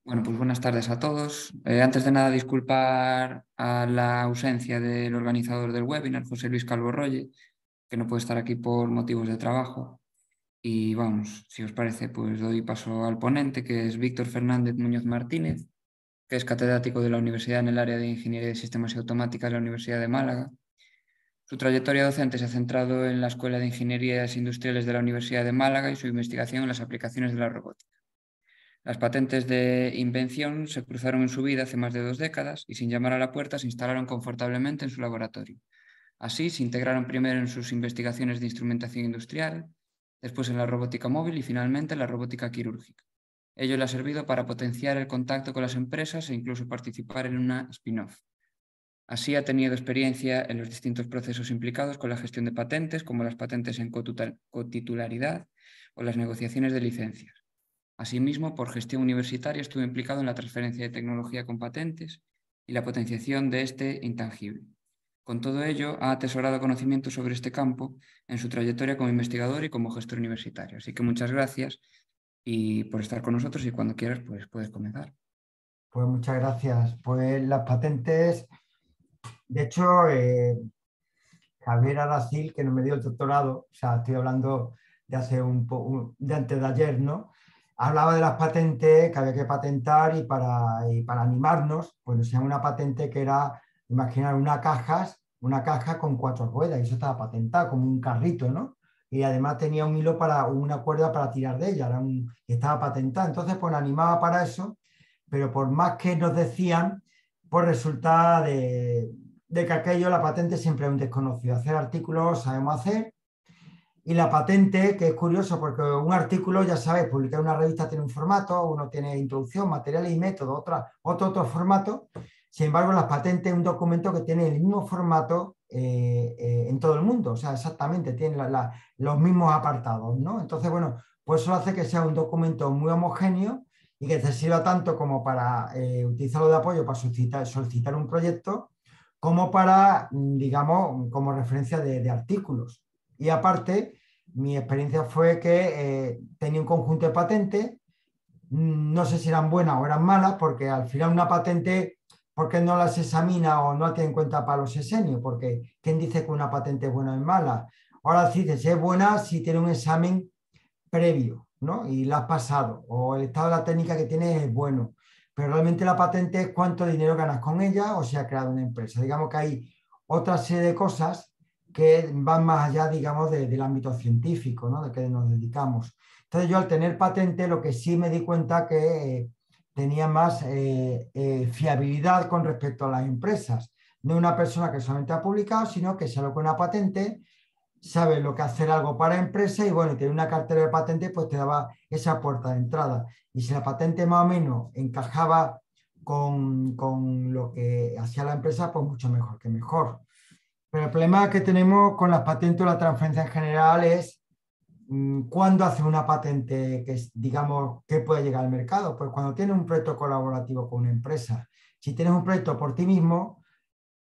Bueno, pues buenas tardes a todos. Antes de nada, disculpar a la ausencia del organizador del webinar, José Luis Calvo Rolle, que no puede estar aquí por motivos de trabajo. Y vamos, si os parece, pues doy paso al ponente, que es Víctor Fernández Muñoz Martínez, que es catedrático de la Universidad en el área de Ingeniería de Sistemas y Automática de la Universidad de Málaga. Su trayectoria docente se ha centrado en la Escuela de Ingenierías Industriales de la Universidad de Málaga y su investigación en las aplicaciones de la robótica. Las patentes de invención se cruzaron en su vida hace más de 2 décadas y sin llamar a la puerta se instalaron confortablemente en su laboratorio. Así se integraron primero en sus investigaciones de instrumentación industrial, después en la robótica móvil y finalmente en la robótica quirúrgica. Ello le ha servido para potenciar el contacto con las empresas e incluso participar en una spin-off. Así ha tenido experiencia en los distintos procesos implicados con la gestión de patentes, como las patentes en cotitularidad o las negociaciones de licencias. Asimismo, por gestión universitaria estuvo implicado en la transferencia de tecnología con patentes y la potenciación de este intangible. Con todo ello, ha atesorado conocimientos sobre este campo en su trayectoria como investigador y como gestor universitario. Así que muchas gracias y por estar con nosotros y cuando quieras, pues puedes comenzar. Pues muchas gracias. Pues las patentes, de hecho, Javier Aracil, que no me dio el doctorado, o sea, estoy hablando de hace de antes de ayer, ¿no? Hablaba de las patentes que había que patentar y para animarnos, pues nos llama una patente que era, imaginar, una caja con 4 ruedas, y eso estaba patentado como un carrito, ¿no? Y además tenía un hilo una cuerda para tirar de ella, estaba patentada. Entonces, pues nos animaba para eso, pero por más que nos decían, pues resulta de que aquello, la patente siempre es un desconocido. Hacer artículos sabemos hacer, y la patente, que es curioso porque un artículo, ya sabes, publicar en una revista tiene un formato, uno tiene introducción, materiales y métodos, otro formato. Sin embargo, las patentes es un documento que tiene el mismo formato en todo el mundo, o sea, exactamente, tiene los mismos apartados, ¿no? Entonces, bueno, pues eso hace que sea un documento muy homogéneo y que te sirva tanto como para utilizarlo de apoyo para solicitar un proyecto, como para, digamos, como referencia de artículos. Y aparte, mi experiencia fue que tenía un conjunto de patentes, no sé si eran buenas o eran malas, porque al final una patente, ¿por qué no las examina o no la tiene en cuenta para los sesenios? Porque ¿quién dice que una patente es buena o es mala? Ahora sí, si es buena, si tiene un examen previo, ¿no? Y la has pasado, o el estado de la técnica que tienes es bueno. Pero realmente la patente es cuánto dinero ganas con ella o si ha creado una empresa. Digamos que hay otra serie de cosas que van más allá, digamos, del ámbito científico, ¿no? De que nos dedicamos. Entonces yo al tener patente lo que sí me di cuenta que tenía más fiabilidad con respecto a las empresas. No una persona que solamente ha publicado, sino que se lo con una patente, sabe lo que hacer algo para empresa y bueno, tiene una cartera de patente, pues te daba esa puerta de entrada. Y si la patente más o menos encajaba con lo que hacía la empresa, pues mucho mejor que mejor. Pero el problema que tenemos con las patentes o la transferencia en general es cuándo hace una patente que, digamos, que puede llegar al mercado. Pues cuando tienes un proyecto colaborativo con una empresa. Si tienes un proyecto por ti mismo,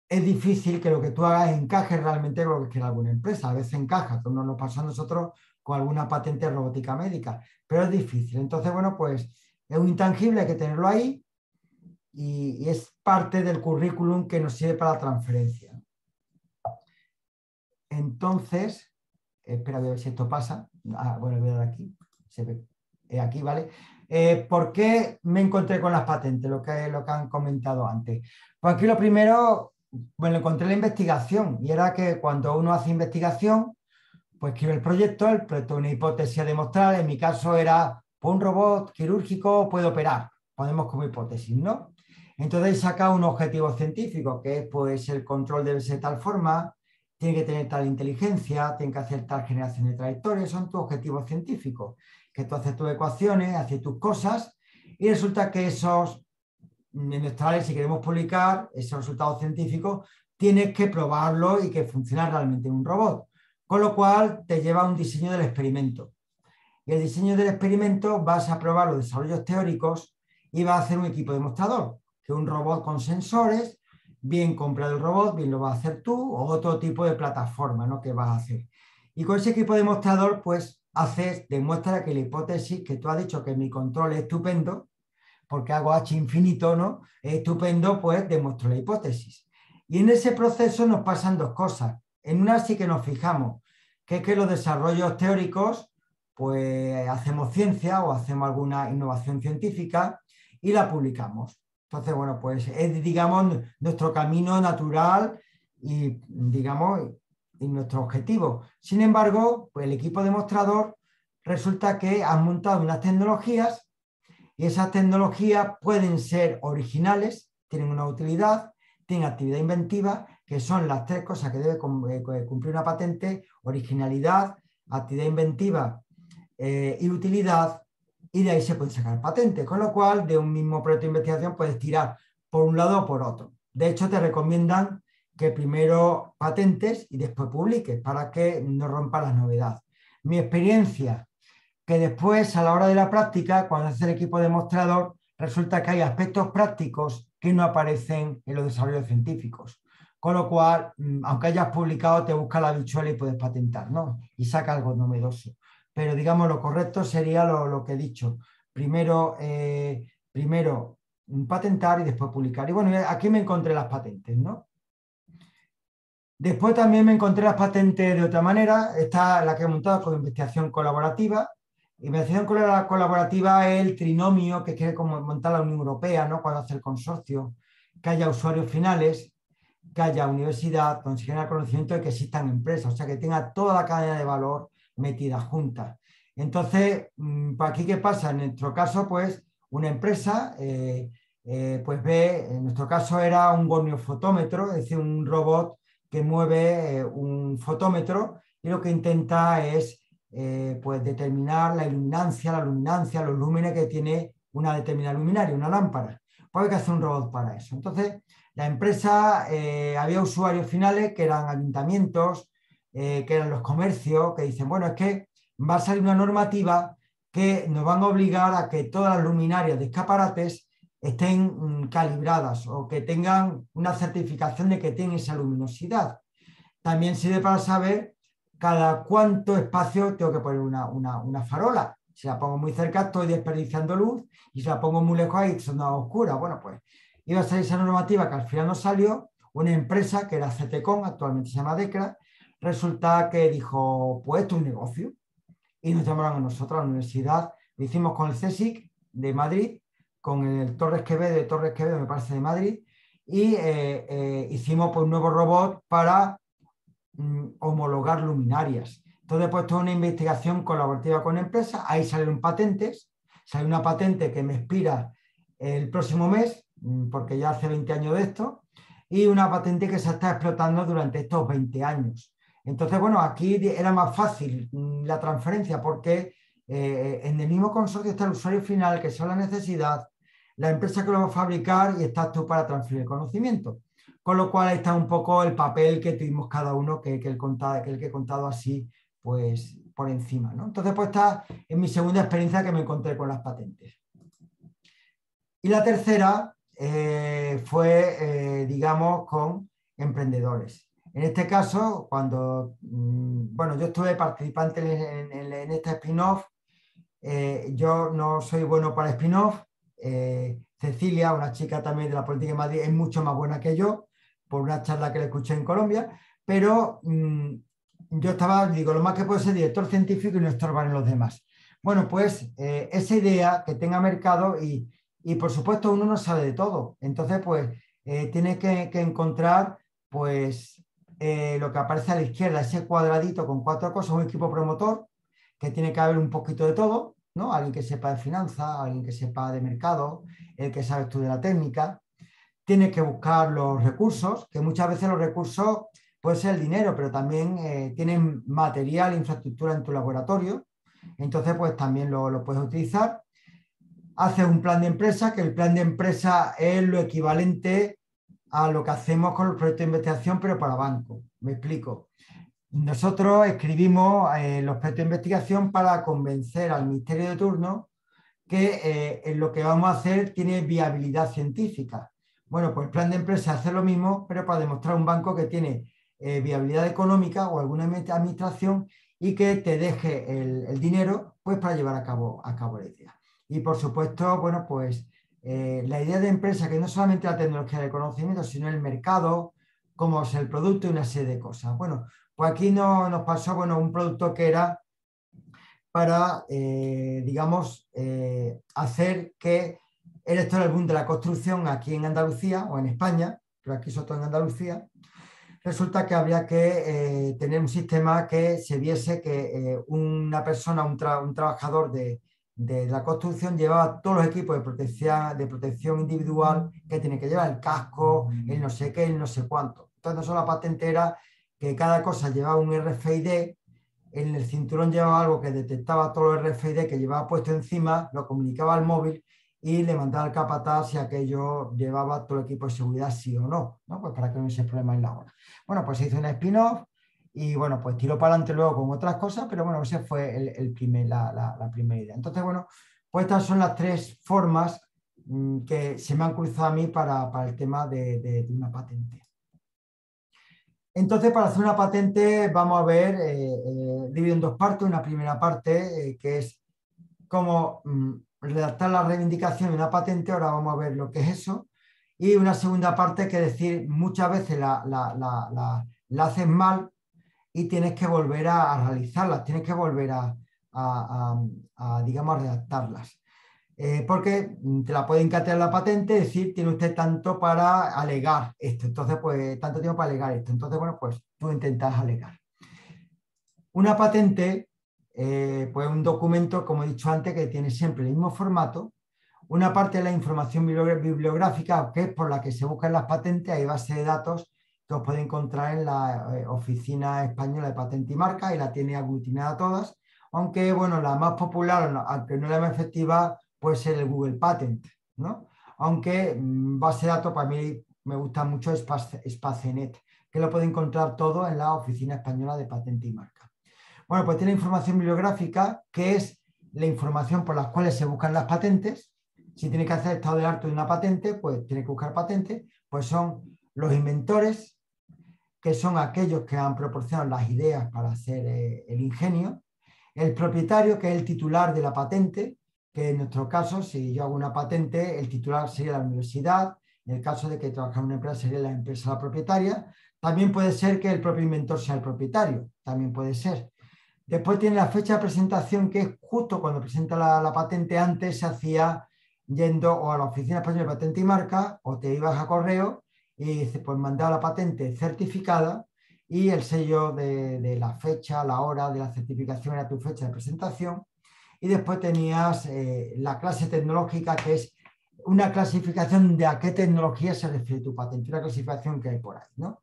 es difícil que lo que tú hagas encaje realmente con lo que quiere alguna empresa. A veces encaja, como nos pasó a nosotros con alguna patente robótica médica, pero es difícil. Entonces, bueno, pues es un intangible, hay que tenerlo ahí y es parte del currículum que nos sirve para la transferencia. Entonces, espera a ver si esto pasa. Bueno, voy a dar aquí. Se ve aquí, ¿vale? ¿Por qué me encontré con las patentes? Lo que han comentado antes. Pues aquí lo primero, bueno, encontré la investigación y era que cuando uno hace investigación, pues escribe el proyecto es una hipótesis a demostrar. En mi caso era, pues un robot quirúrgico puede operar, ponemos como hipótesis, ¿no? Entonces saca un objetivo científico, que es pues el control debe ser de tal forma, tiene que tener tal inteligencia, tiene que hacer tal generación de trayectorias, son tus objetivos científicos, que tú haces tus ecuaciones, haces tus cosas, y resulta que esos, en nuestra área, si queremos publicar esos resultados científicos, tienes que probarlo y que funcione realmente en un robot. Con lo cual te lleva a un diseño del experimento. Y el diseño del experimento vas a probar los desarrollos teóricos y vas a hacer un equipo demostrador, que es un robot con sensores, bien comprado el robot, bien lo vas a hacer tú, o otro tipo de plataforma, ¿no?, que vas a hacer. Y con ese equipo demostrador, pues demuestra que la hipótesis que tú has dicho que mi control es estupendo, porque hago H infinito, ¿no? Es estupendo, pues demuestro la hipótesis. Y en ese proceso nos pasan dos cosas. En una sí que nos fijamos, que es que los desarrollos teóricos, pues hacemos ciencia o hacemos alguna innovación científica y la publicamos. Entonces, bueno, pues es, digamos, nuestro camino natural y, digamos, y nuestro objetivo. Sin embargo, pues el equipo demostrador resulta que han montado unas tecnologías y esas tecnologías pueden ser originales, tienen una utilidad, tienen actividad inventiva, que son las tres cosas que debe cumplir una patente: originalidad, actividad inventiva y utilidad, y de ahí se pueden sacar patentes, con lo cual de un mismo proyecto de investigación puedes tirar por un lado o por otro. De hecho, te recomiendan que primero patentes y después publiques para que no rompa la novedad. Mi experiencia, que después a la hora de la práctica, cuando haces el equipo demostrador, resulta que hay aspectos prácticos que no aparecen en los desarrollos científicos. Con lo cual, aunque hayas publicado, te busca la bichuela y puedes patentar, ¿no? Y saca algo novedoso. Pero digamos, lo correcto sería lo que he dicho. Primero, primero patentar y después publicar. Y bueno, aquí me encontré las patentes, ¿no? Después también me encontré las patentes de otra manera. Esta la que he montado con investigación colaborativa. Investigación colaborativa es el trinomio que quiere montar la Unión Europea, ¿no? Cuando hace el consorcio, que haya usuarios finales, que haya universidad, donde se genera conocimiento y que existan empresas, o sea, que tenga toda la cadena de valor metida junta. Entonces, ¿para aquí qué pasa? En nuestro caso, pues, una empresa, pues ve, en nuestro caso era un goniofotómetro, es decir, un robot que mueve un fotómetro y lo que intenta es pues determinar la iluminancia, los lúmenes que tiene una determinada luminaria, una lámpara. Pues hay que hacer un robot para eso. Entonces, la empresa, había usuarios finales que eran ayuntamientos, que eran los comercios, que dicen, bueno, es que va a salir una normativa que nos van a obligar a que todas las luminarias de escaparates estén calibradas o que tengan una certificación de que tienen esa luminosidad. También sirve para saber cada cuánto espacio tengo que poner una farola. Si la pongo muy cerca estoy desperdiciando luz y si la pongo muy lejos ahí son oscura. Bueno, pues iba a salir esa normativa que al final no salió. Una empresa que era CTCOM, actualmente se llama DECRA, resulta que dijo, pues esto es un negocio. Y nos llamaron a nosotros, a la universidad. Lo hicimos con el CSIC de Madrid, con el Torres Quevedo, me parece, de Madrid, y hicimos pues un nuevo robot para homologar luminarias. Entonces, pues toda una investigación colaborativa con empresas, ahí salieron patentes, sale una patente que me expira el próximo mes, porque ya hace 20 años de esto, y una patente que se está explotando durante estos 20 años. Entonces, bueno, aquí era más fácil la transferencia porque en el mismo consorcio está el usuario final, que sabe la necesidad, la empresa que lo va a fabricar y estás tú para transferir el conocimiento. Con lo cual ahí está un poco el papel que tuvimos cada uno, que el que he contado así, pues por encima, ¿no? Entonces, pues está en mi segunda experiencia que me encontré con las patentes. Y la tercera fue, digamos, con emprendedores. En este caso, cuando, bueno, yo estuve participante en este spin-off, yo no soy bueno para spin-off. Cecilia, una chica también de la política de Madrid, es mucho más buena que yo, por una charla que le escuché en Colombia, pero yo estaba, digo, lo más que puedo ser director científico y no estorbar en los demás. Bueno, pues esa idea que tenga mercado y por supuesto uno no sabe de todo, entonces pues tiene que encontrar pues lo que aparece a la izquierda, ese cuadradito con 4 cosas, un equipo promotor, que tiene que haber un poquito de todo, ¿no? Alguien que sepa de finanzas, alguien que sepa de mercado, el que sabe estudiar la técnica. Tienes que buscar los recursos, que muchas veces los recursos puede ser el dinero, pero también tienen material, infraestructura en tu laboratorio, entonces pues también lo puedes utilizar. Haces un plan de empresa, que el plan de empresa es lo equivalente a lo que hacemos con los proyectos de investigación, pero para bancos. Me explico. Nosotros escribimos los proyectos de investigación para convencer al ministerio de turno que en lo que vamos a hacer tiene viabilidad científica. Bueno, pues el plan de empresa hace lo mismo, pero para demostrar a un banco que tiene viabilidad económica o alguna administración y que te deje el dinero pues, para llevar a cabo la idea. Y por supuesto, bueno, pues la idea de empresa, que no solamente la tecnología del conocimiento, sino el mercado, cómo es el producto y una serie de cosas. Bueno, pues aquí nos pasó, bueno, un producto que era para, digamos, hacer que esto era el boom de la construcción aquí en Andalucía o en España, pero aquí sobre todo en Andalucía. Resulta que habría que tener un sistema que se viese que una persona, un trabajador de la construcción llevaba todos los equipos de protección individual que tiene que llevar, el casco, el no sé qué, el no sé cuánto. Entonces, no solo la patente era que cada cosa llevaba un RFID, en el cinturón llevaba algo que detectaba todos los RFID que llevaba puesto encima, lo comunicaba al móvil y le mandaba al capataz si aquello llevaba todo el equipo de seguridad, sí o no, ¿no? Pues para que no hubiese problema en la hora. Bueno, pues se hizo una spin-off y bueno, pues tiró para adelante luego con otras cosas, pero bueno, esa fue la primera idea. Entonces, bueno, pues estas son las tres formas que se me han cruzado a mí para el tema de una patente. Entonces, para hacer una patente vamos a ver, dividido en dos partes, una primera parte que es cómo redactar la reivindicación de una patente, ahora vamos a ver lo que es eso, y una segunda parte que decir, muchas veces la haces mal y tienes que volver a realizarlas, tienes que volver digamos, a redactarlas. Porque te la pueden encatear la patente, decir, tiene usted tanto para alegar esto, entonces, pues, tanto tiempo para alegar esto. Entonces, bueno, pues tú intentas alegar. Una patente, pues un documento, como he dicho antes, que tiene siempre el mismo formato. Una parte es la información bibliográfica, que es por la que se buscan las patentes, hay base de datos que os podéis encontrar en la Oficina Española de Patente y Marca y la tiene aglutinada todas, aunque, bueno, la más popular, aunque no la más efectiva, puede ser el Google Patent, ¿no? Aunque base de datos para mí me gusta mucho Spacenet, que lo podéis encontrar todo en la Oficina Española de Patente y Marca. Bueno, pues tiene información bibliográfica, que es la información por las cuales se buscan las patentes. Si tiene que hacer estado del arte de una patente, pues tiene que buscar patente, pues son los inventores, que son aquellos que han proporcionado las ideas para hacer el ingenio, el propietario, que es el titular de la patente, que en nuestro caso, si yo hago una patente, el titular sería la universidad, en el caso de que trabajara en una empresa sería la empresa la propietaria. También puede ser que el propio inventor sea el propietario, también puede ser. Después tiene la fecha de presentación, que es justo cuando presenta la patente. Antes se hacía yendo o a la Oficina Española de Patente y Marca o te ibas a correo y pues mandaba la patente certificada y el sello de la fecha, la hora de la certificación era tu fecha de presentación. Y después tenías la clase tecnológica, que es una clasificación de a qué tecnología se refiere tu patente, una clasificación que hay por ahí, ¿no?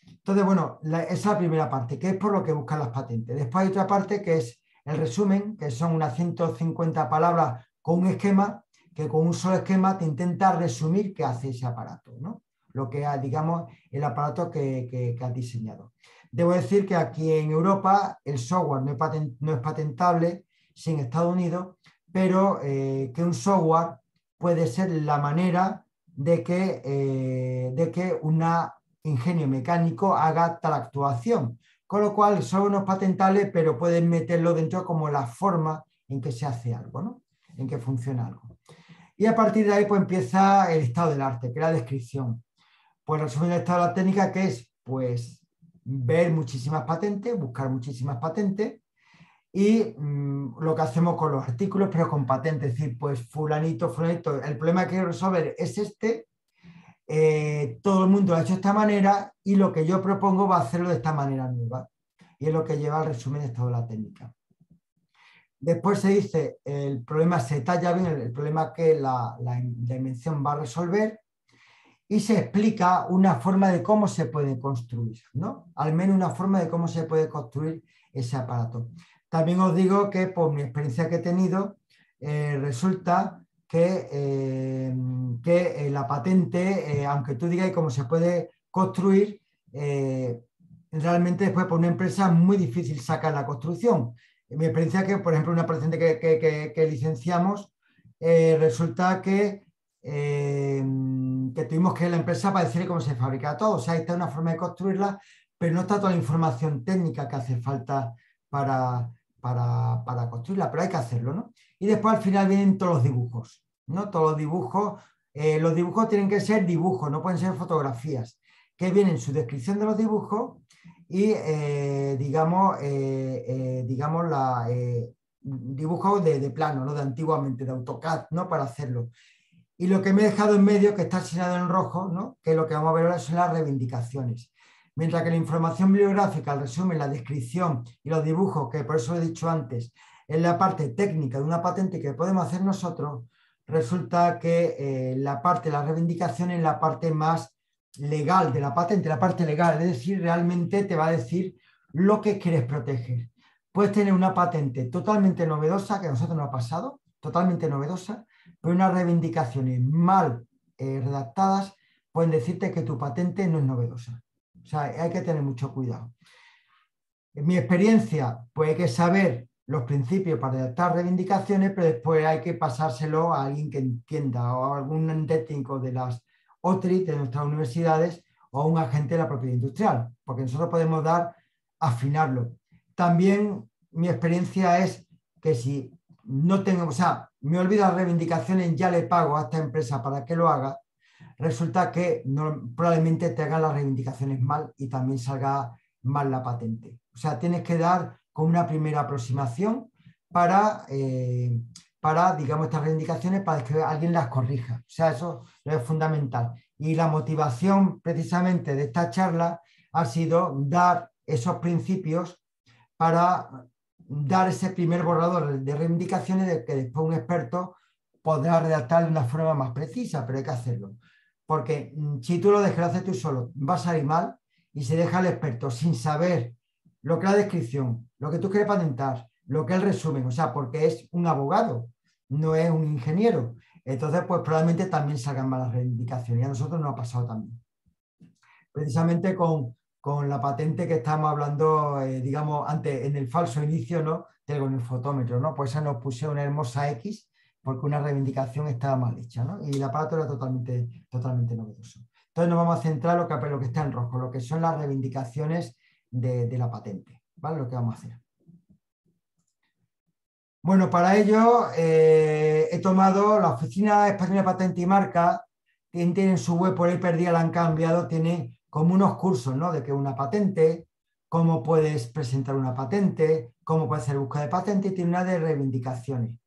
Entonces, bueno, esa es la primera parte, que es por lo que buscan las patentes. Después hay otra parte que es el resumen, que son unas 150 palabras con un esquema, que con un solo esquema te intenta resumir qué hace ese aparato, ¿no? Lo que, digamos, el aparato que has diseñado. Debo decir que aquí en Europa el software no es patentable sin Estados Unidos, pero que un software puede ser la manera de que una ingenio mecánico haga tal actuación. Con lo cual, solo no es patentable, pero pueden meterlo dentro como la forma en que se hace algo, ¿no? En que funciona algo. Y a partir de ahí, pues empieza el estado del arte, que es la descripción. Pues resumen el estado de la técnica, que es, pues, ver muchísimas patentes, buscar muchísimas patentes, y lo que hacemos con los artículos, pero con patentes, es decir, pues fulanito, el problema que quiero resolver es este, todo el mundo lo ha hecho de esta manera y lo que yo propongo va a hacerlo de esta manera nueva. Y es lo que lleva al resumen de toda la técnica. Después se dice, el problema se talla bien, el problema que la invención va a resolver, y se explica una forma de cómo se puede construir, ¿no? Al menos una forma de cómo se puede construir ese aparato. También os digo que por mi experiencia que he tenido, resulta que la patente, aunque tú digas cómo se puede construir, realmente después por una empresa es muy difícil sacar la construcción. En mi experiencia que, por ejemplo, una patente que licenciamos, resulta que tuvimos que ir a la empresa para decirle cómo se fabrica todo. O sea, ahí está una forma de construirla, pero no está toda la información técnica que hace falta para construirla, pero hay que hacerlo, ¿no? Y después al final vienen todos los dibujos, ¿no? Todos los dibujos tienen que ser dibujos, no pueden ser fotografías, que vienen su descripción de los dibujos y, dibujos de plano, ¿no? De antiguamente, de AutoCAD, ¿no? Para hacerlo. Y lo que me he dejado en medio, que está asignado en rojo, ¿no? Que lo que vamos a ver ahora son las reivindicaciones. Mientras que la información bibliográfica, el resumen, la descripción y los dibujos, que por eso lo he dicho antes, es la parte técnica de una patente que podemos hacer nosotros, resulta que la parte de las reivindicaciones es la parte más legal de la patente, la parte legal, es decir, realmente te va a decir lo que quieres proteger. Puedes tener una patente totalmente novedosa, que a nosotros nos ha pasado, totalmente novedosa, pero unas reivindicaciones mal redactadas pueden decirte que tu patente no es novedosa. O sea, hay que tener mucho cuidado. En mi experiencia, pues hay que saber los principios para redactar reivindicaciones, pero después hay que pasárselo a alguien que entienda, o a algún técnico de las OTRI de nuestras universidades, o a un agente de la propiedad industrial, porque nosotros podemos afinarlo. También mi experiencia es que si no tengo, o sea, me olvido las reivindicaciones, ya le pago a esta empresa para que lo haga, resulta que probablemente te hagan las reivindicaciones mal y también salga mal la patente. O sea, tienes que dar con una primera aproximación para, digamos, estas reivindicaciones para que alguien las corrija. O sea, eso es fundamental. Y la motivación precisamente de esta charla ha sido dar esos principios para dar ese primer borrador de reivindicaciones de que después un experto podrá redactar de una forma más precisa, pero hay que hacerlo. Porque si tú lo haces tú solo, va a salir mal, y se deja al experto sin saber lo que es la descripción, lo que tú quieres patentar, lo que es el resumen, o sea, porque es un abogado, no es un ingeniero. Entonces, pues probablemente también salgan malas reivindicaciones. Y a nosotros nos ha pasado también. Precisamente con la patente que estábamos hablando, digamos, antes, en el falso inicio, ¿no? Con el fotómetro, ¿no? Pues esa nos puso una hermosa X porque una reivindicación estaba mal hecha, ¿no? Y el aparato era totalmente novedoso. Entonces nos vamos a centrar en lo que está en rojo, lo que son las reivindicaciones de la patente, ¿vale? Lo que vamos a hacer. Bueno, para ello he tomado la Oficina Española de Patente y Marca, tienen su web, por ahí perdida, la han cambiado, tiene como unos cursos, ¿no? De qué es una patente, cómo puedes presentar una patente, cómo puedes hacer búsqueda de patente, y tiene una de reivindicaciones.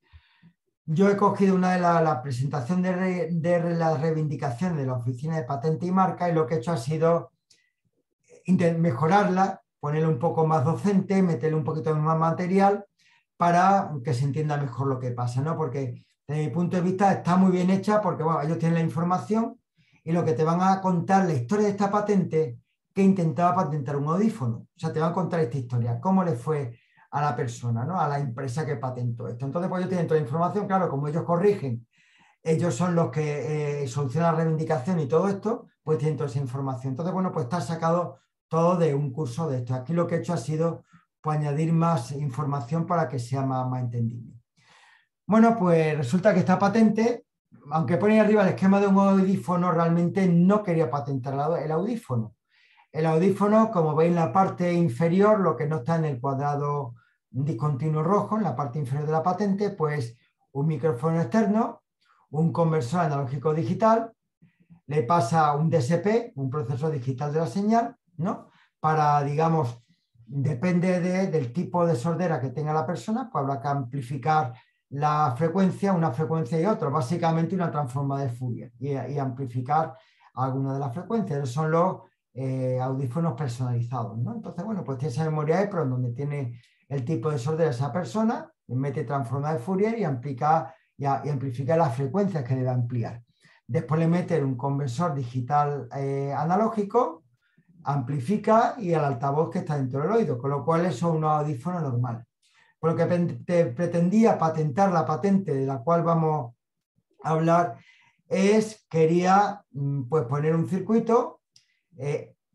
Yo he cogido una de la presentación de las reivindicaciones de la Oficina de Patente y Marca, y lo que he hecho ha sido mejorarla, ponerle un poco más docente, meterle un poquito más material para que se entienda mejor lo que pasa, ¿no? Porque desde mi punto de vista está muy bien hecha porque, bueno, ellos tienen la información y lo que te van a contar la historia de esta patente que intentaba patentar un audífono. O sea, te van a contar esta historia, cómo le fue a la persona, ¿no? A la empresa que patentó esto. Entonces, pues ellos tienen toda la información, claro, como ellos corrigen, ellos son los que solucionan la reivindicación y todo esto, pues tienen toda esa información. Entonces, bueno, pues está sacado todo de un curso de esto. Aquí lo que he hecho ha sido pues, añadir más información para que sea más entendible. Bueno, pues resulta que esta patente, aunque pone arriba el esquema de un audífono, realmente no quería patentar el audífono. El audífono, como veis en la parte inferior, lo que no está en el cuadrado discontinuo rojo, en la parte inferior de la patente, pues un micrófono externo, un conversor analógico digital, le pasa un DSP, un procesador digital de la señal, ¿no? Para, digamos, depende del tipo de sordera que tenga la persona, pues habrá que amplificar la frecuencia, una frecuencia y otra, básicamente una transforma de Fourier y amplificar alguna de las frecuencias. Esos son los audífonos personalizados, ¿no? Entonces, bueno, pues tiene esa memoria EPROM donde tiene el tipo de sordera de esa persona, mete transforma de Fourier y amplifica las frecuencias que debe ampliar. Después le meten un conversor digital analógico, amplifica y el altavoz que está dentro del oído, con lo cual eso es un audífono normal. Por lo que pretendía patentar la patente de la cual vamos a hablar quería pues poner un circuito,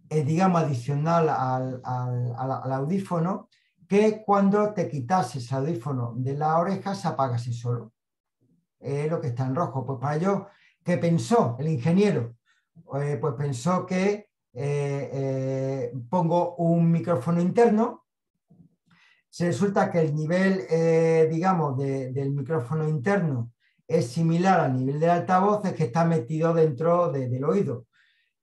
digamos, adicional al audífono, que cuando te quitases el audífono de la oreja se apagase solo. Lo que está en rojo. Pues para ello, ¿qué pensó el ingeniero? Pues pensó que pongo un micrófono interno Si resulta que el nivel, digamos, del micrófono interno es similar al nivel del altavoz, es que está metido dentro del oído.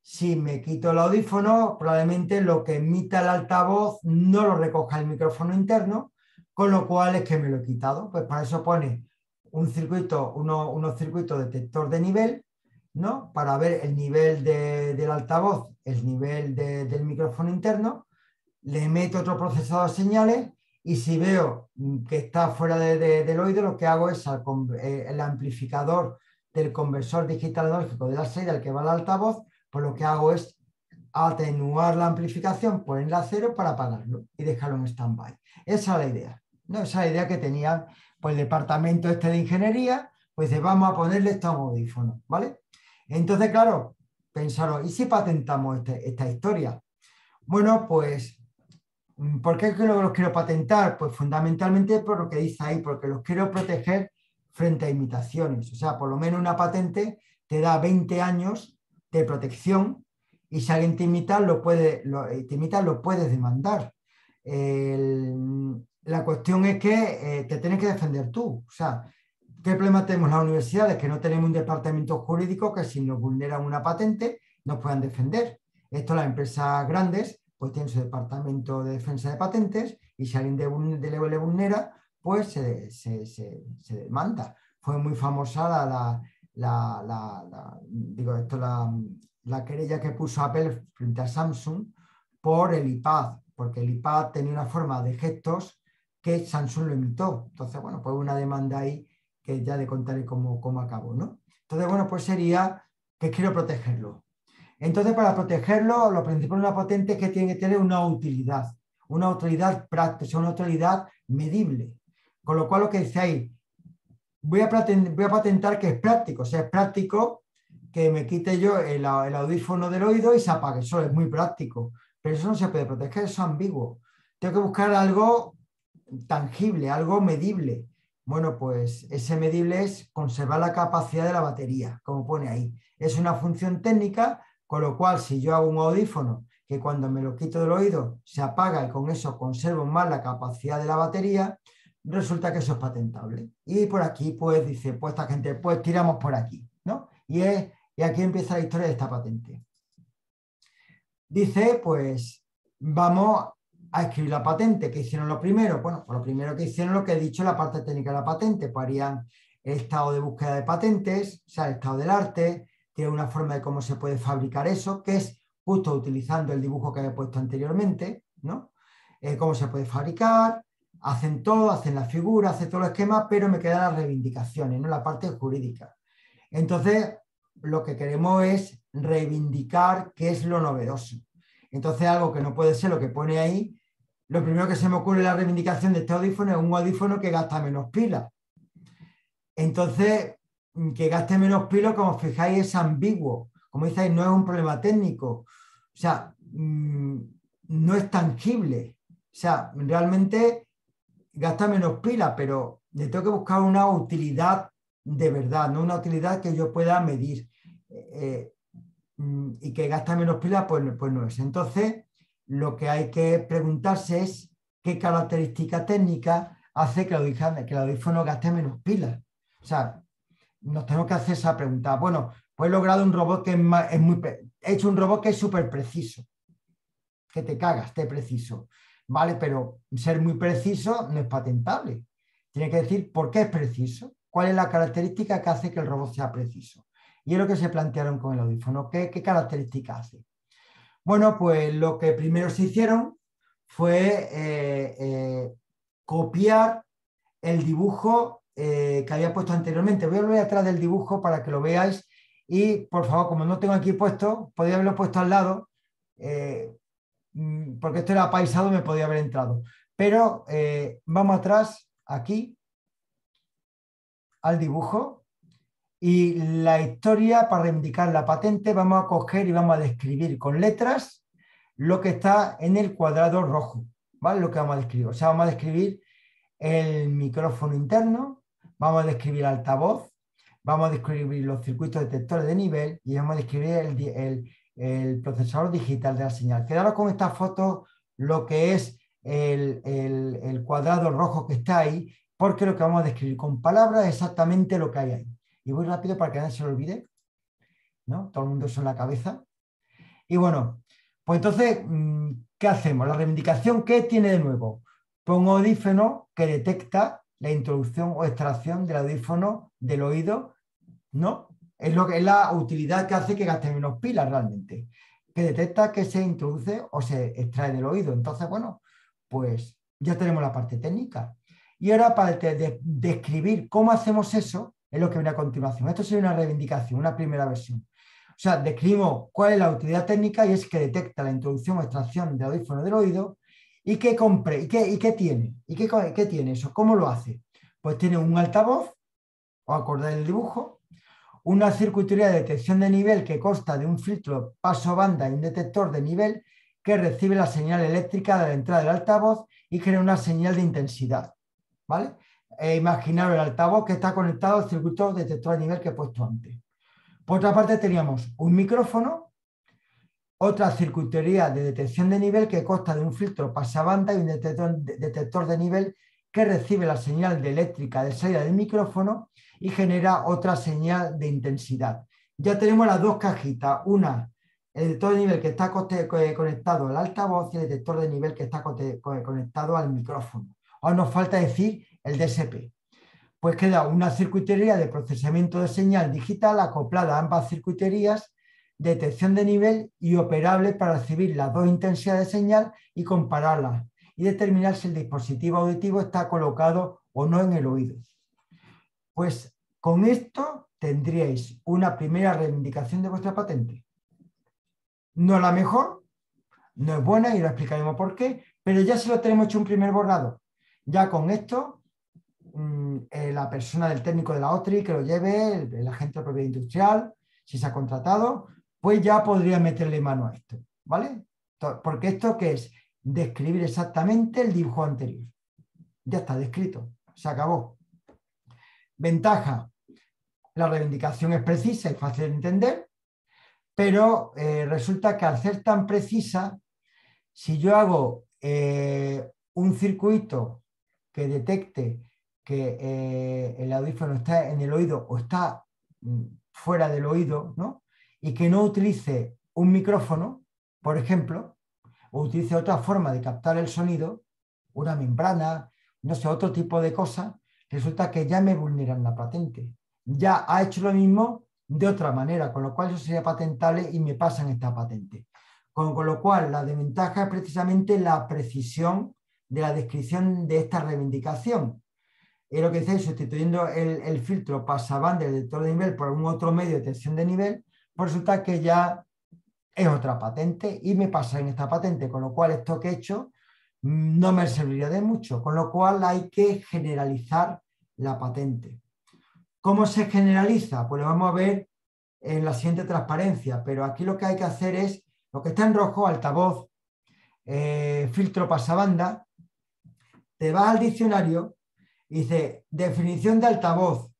Si me quito el audífono, probablemente lo que emita el altavoz no lo recoja el micrófono interno, con lo cual es que me lo he quitado. Pues para eso pone un circuito, unos circuitos detector de nivel, ¿no? Para ver el nivel del altavoz, el nivel del micrófono interno, le meto otro procesador de señales y si veo que está fuera del oído, lo que hago es el amplificador del conversor digital analógico de la salida al que va el altavoz, pues lo que hago es atenuar la amplificación, ponerla a cero para apagarlo y dejarlo en stand-by. Esa es la idea, ¿no? Esa es la idea que tenía pues, el departamento este de ingeniería, pues de vamos a ponerle esto a un audífono, ¿vale? Entonces, claro, pensaron, ¿y si patentamos esta historia? Bueno, pues, ¿por qué los quiero patentar? Pues fundamentalmente por lo que dice ahí, porque los quiero proteger frente a imitaciones. O sea, por lo menos una patente te da 20 años de protección y si alguien te imita, lo puedes demandar. La cuestión es que te tienes que defender tú. O sea, ¿qué problema tenemos las universidades? Que no tenemos un departamento jurídico que si nos vulneran una patente nos puedan defender. Esto las empresas grandes pues tienen su departamento de defensa de patentes y si alguien le vulnera, pues se demanda. Fue muy famosa la querella que puso Apple frente a Samsung por el iPad, porque el iPad tenía una forma de gestos que Samsung lo imitó. Entonces, bueno, pues una demanda ahí que ya le contaré cómo acabó, ¿no? Entonces, bueno, pues sería que quiero protegerlo. Entonces, para protegerlo, lo principal de una patente es que tiene que tener una utilidad práctica, una utilidad medible. Con lo cual, lo que dice ahí, voy a patentar que es práctico. O sea, es práctico que me quite yo el audífono del oído y se apague. Eso es muy práctico. Pero eso no se puede proteger, eso es ambiguo. Tengo que buscar algo tangible, algo medible. Bueno, pues ese medible es conservar la capacidad de la batería, como pone ahí. Es una función técnica, con lo cual si yo hago un audífono que cuando me lo quito del oído se apaga y con eso conservo más la capacidad de la batería, resulta que eso es patentable. Y por aquí, pues dice, pues esta gente, pues tiramos por aquí, ¿no? Y aquí empieza la historia de esta patente. Dice, pues vamos a escribir la patente. ¿Qué hicieron lo primero? Bueno, pues lo primero que hicieron lo que he dicho, la parte técnica de la patente, pues harían el estado de búsqueda de patentes, o sea, el estado del arte, tiene una forma de cómo se puede fabricar eso, que es justo utilizando el dibujo que había puesto anteriormente, ¿no? Cómo se puede fabricar, hacen todo, hacen la figura, hacen todo el esquema, pero me quedan las reivindicaciones, ¿no? La parte jurídica. Entonces, lo que queremos es reivindicar qué es lo novedoso. Entonces, algo que no puede ser lo que pone ahí, lo primero que se me ocurre en la reivindicación de este audífono es un audífono que gasta menos pilas. Entonces, que gaste menos pilas, como os fijáis, es ambiguo. Como dice ahí, no es un problema técnico. O sea, no es tangible. O sea, realmente gasta menos pilas, pero le tengo que buscar una utilidad de verdad, no una utilidad que yo pueda medir. Y que gasta menos pilas, pues no es. Entonces, lo que hay que preguntarse es qué característica técnica hace que el audífono gaste menos pilas. O sea, nos tenemos que hacer esa pregunta. Bueno, pues he logrado un robot que he hecho un robot que es súper preciso. Que te cagas, esté preciso. Vale, pero ser muy preciso no es patentable. Tiene que decir por qué es preciso, cuál es la característica que hace que el robot sea preciso. Y es lo que se plantearon con el audífono. ¿Qué característica hace? Bueno, pues lo que primero se hicieron fue copiar el dibujo que había puesto anteriormente. Voy a volver atrás del dibujo para que lo veáis y, por favor, como no tengo aquí puesto, podría haberlo puesto al lado, porque esto era paisado, me podía haber entrado. Pero vamos atrás, aquí, al dibujo. Y la historia, para reivindicar la patente, vamos a coger y vamos a describir con letras lo que está en el cuadrado rojo, ¿vale? Lo que vamos a describir. O sea, vamos a describir el micrófono interno, vamos a describir el altavoz, vamos a describir los circuitos detectores de nivel y vamos a describir el procesador digital de la señal. Quedaros con esta foto lo que es el cuadrado rojo que está ahí, porque lo que vamos a describir con palabras es exactamente lo que hay ahí. Y voy rápido para que nadie se lo olvide, ¿no? Todo el mundo eso en la cabeza. Y bueno, pues entonces, ¿qué hacemos? La reivindicación, ¿qué tiene de nuevo? Pues un audífono que detecta la introducción o extracción del audífono del oído, ¿no? Es lo que es la utilidad que hace que gaste menos pilas realmente, que detecta que se introduce o se extrae del oído. Entonces, bueno, pues ya tenemos la parte técnica. Y ahora para describir cómo hacemos eso, es lo que viene a continuación. Esto sería una reivindicación, una primera versión. O sea, describimos cuál es la utilidad técnica y es que detecta la introducción o extracción de audífono del oído y qué tiene. ¿Qué tiene eso? ¿Cómo lo hace? Pues tiene un altavoz, os acordáis del dibujo, una circuitería de detección de nivel que consta de un filtro paso banda y un detector de nivel que recibe la señal eléctrica de la entrada del altavoz y crea una señal de intensidad. ¿Vale? Imaginaros el altavoz que está conectado al circuito detector de nivel que he puesto antes. Por otra parte, teníamos un micrófono, otra circuitería de detección de nivel que consta de un filtro pasabanda y un detector de nivel que recibe la señal de eléctrica de salida del micrófono y genera otra señal de intensidad. Ya tenemos las dos cajitas, una, el detector de nivel que está conectado al altavoz y el detector de nivel que está conectado al micrófono. Ahora nos falta decir el DSP. Pues queda una circuitería de procesamiento de señal digital acoplada a ambas circuiterías, detección de nivel y operable para recibir las dos intensidades de señal y compararlas y determinar si el dispositivo auditivo está colocado o no en el oído. Pues con esto tendríais una primera reivindicación de vuestra patente. No la mejor, no es buena y lo explicaremos por qué, pero ya se lo tenemos hecho un primer borrado. Ya con esto la persona del técnico de la OTRI que lo lleve, el agente de propiedad industrial, si se ha contratado, pues ya podría meterle mano a esto, ¿vale? Porque esto que es describir exactamente el dibujo anterior. Ya está descrito, se acabó. Ventaja, la reivindicación es precisa y fácil de entender, pero resulta que al ser tan precisa, si yo hago un circuito que detecte que el audífono está en el oído o está fuera del oído, ¿no? Y que no utilice un micrófono, por ejemplo, o utilice otra forma de captar el sonido, una membrana, no sé, otro tipo de cosa, resulta que ya me vulneran la patente. Ya ha hecho lo mismo de otra manera, con lo cual eso sería patentable y me pasan esta patente. Con lo cual, la desventaja es precisamente la precisión de la descripción de esta reivindicación. Es lo que dice, sustituyendo el filtro pasabanda del detector de nivel por un otro medio de detección de nivel, pues resulta que ya es otra patente y me pasa en esta patente, con lo cual esto que he hecho no me serviría de mucho, con lo cual hay que generalizar la patente. ¿Cómo se generaliza? Pues lo vamos a ver en la siguiente transparencia, pero aquí lo que hay que hacer es, lo que está en rojo, altavoz, filtro pasabanda, te vas al diccionario y dice, definición de altavoz.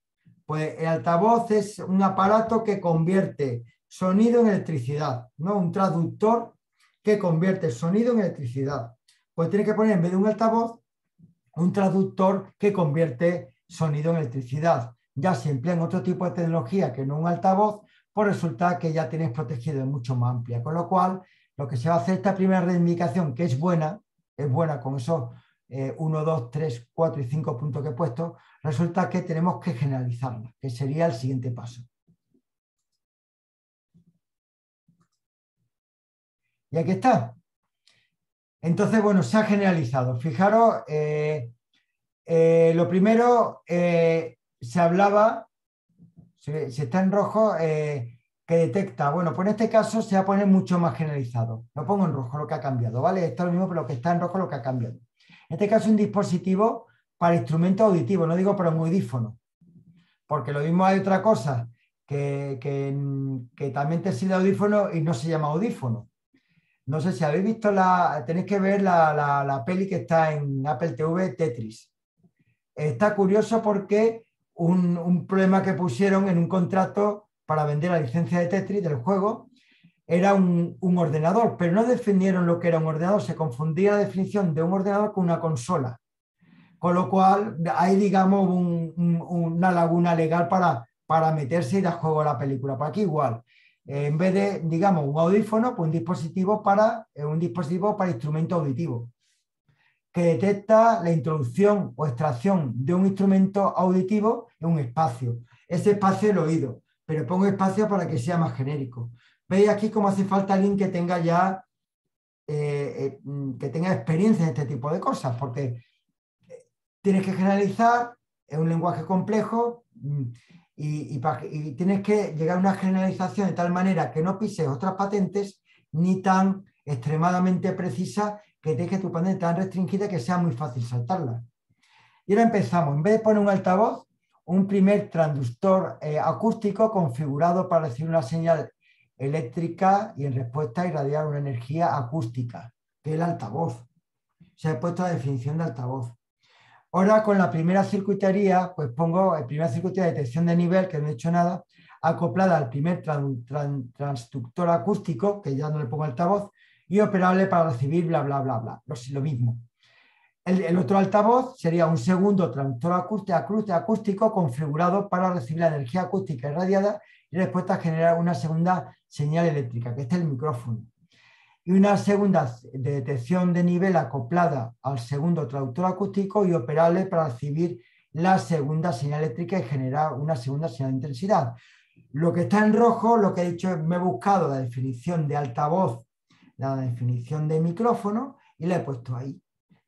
Pues el altavoz es un aparato que convierte sonido en electricidad, ¿no? Un traductor que convierte sonido en electricidad. Pues tiene que poner en vez de un altavoz, un traductor que convierte sonido en electricidad. Ya si emplean otro tipo de tecnología que no un altavoz, pues resulta que ya tienes protegido, es mucho más amplia. Con lo cual, lo que se va a hacer esta primera reivindicación, que es buena con esos 1, 2, 3, 4 y 5 puntos que he puesto, resulta que tenemos que generalizarla, que sería el siguiente paso. Y aquí está. Entonces, bueno, se ha generalizado. Fijaros, lo primero, se hablaba, si está en rojo, que detecta, bueno, pues en este caso se va a poner mucho más generalizado. Lo pongo en rojo, lo que ha cambiado, ¿vale? Esto es lo mismo, pero lo que está en rojo, lo que ha cambiado. En este caso, un dispositivo para instrumento auditivo, no digo para un audífono, porque lo mismo hay otra cosa que también te sirve de audífono y no se llama audífono. No sé si habéis visto tenéis que ver la peli que está en Apple TV, Tetris. Está curioso porque un problema que pusieron en un contrato para vender la licencia de Tetris del juego era un ordenador, pero no definieron lo que era un ordenador, se confundía la definición de un ordenador con una consola. Con lo cual, hay, digamos, una laguna legal para meterse y dar juego a la película. Por aquí igual. En vez de, digamos, un audífono, pues un dispositivo para instrumento auditivo, que detecta la introducción o extracción de un instrumento auditivo en un espacio. Ese espacio es el oído, pero pongo espacio para que sea más genérico. Veis aquí cómo hace falta alguien que tenga ya, que tenga experiencia en este tipo de cosas, porque tienes que generalizar, es un lenguaje complejo y tienes que llegar a una generalización de tal manera que no pises otras patentes ni tan extremadamente precisa que deje tu patente tan restringida que sea muy fácil saltarla. Y ahora empezamos. En vez de poner un altavoz, un primer transductor acústico configurado para recibir una señal eléctrica y en respuesta irradiar una energía acústica, que es el altavoz. Se ha puesto la definición de altavoz. Ahora con la primera circuitería, pues pongo el primer circuito de detección de nivel, que no he hecho nada, acoplada al primer transductor acústico, que ya no le pongo altavoz, y operable para recibir bla, bla, bla, bla. Lo mismo. El otro altavoz sería un segundo transductor acústico configurado para recibir la energía acústica irradiada y respuesta a generar una segunda señal eléctrica, que este es el micrófono. Y una segunda de detección de nivel acoplada al segundo traductor acústico y operable para recibir la segunda señal eléctrica y generar una segunda señal de intensidad. Lo que está en rojo, lo que he dicho es me he buscado la definición de altavoz, la definición de micrófono y la he puesto ahí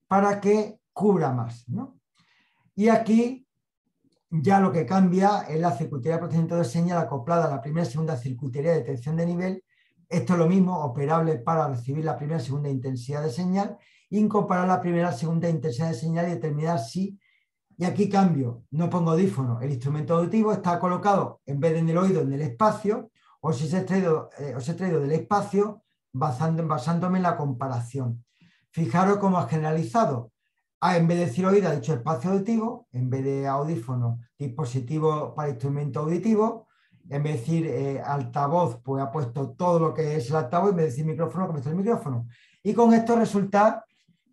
para que cubra más, ¿no? Y aquí ya lo que cambia es la circuitería de procesamiento de señal acoplada a la primera y segunda circuitería de detección de nivel. Esto es lo mismo, operable para recibir la primera y segunda intensidad de señal y comparar la primera y segunda intensidad de señal y determinar si, y aquí cambio, no pongo audífono, el instrumento auditivo está colocado en vez de en el oído, en el espacio, o si se ha traído del espacio basándome en la comparación. Fijaros cómo ha generalizado. En vez de decir oído, ha dicho espacio auditivo, en vez de audífono, dispositivo para instrumento auditivo, en vez de decir altavoz, pues ha puesto todo lo que es el altavoz, en vez de decir micrófono, ha puesto el micrófono. Y con esto resulta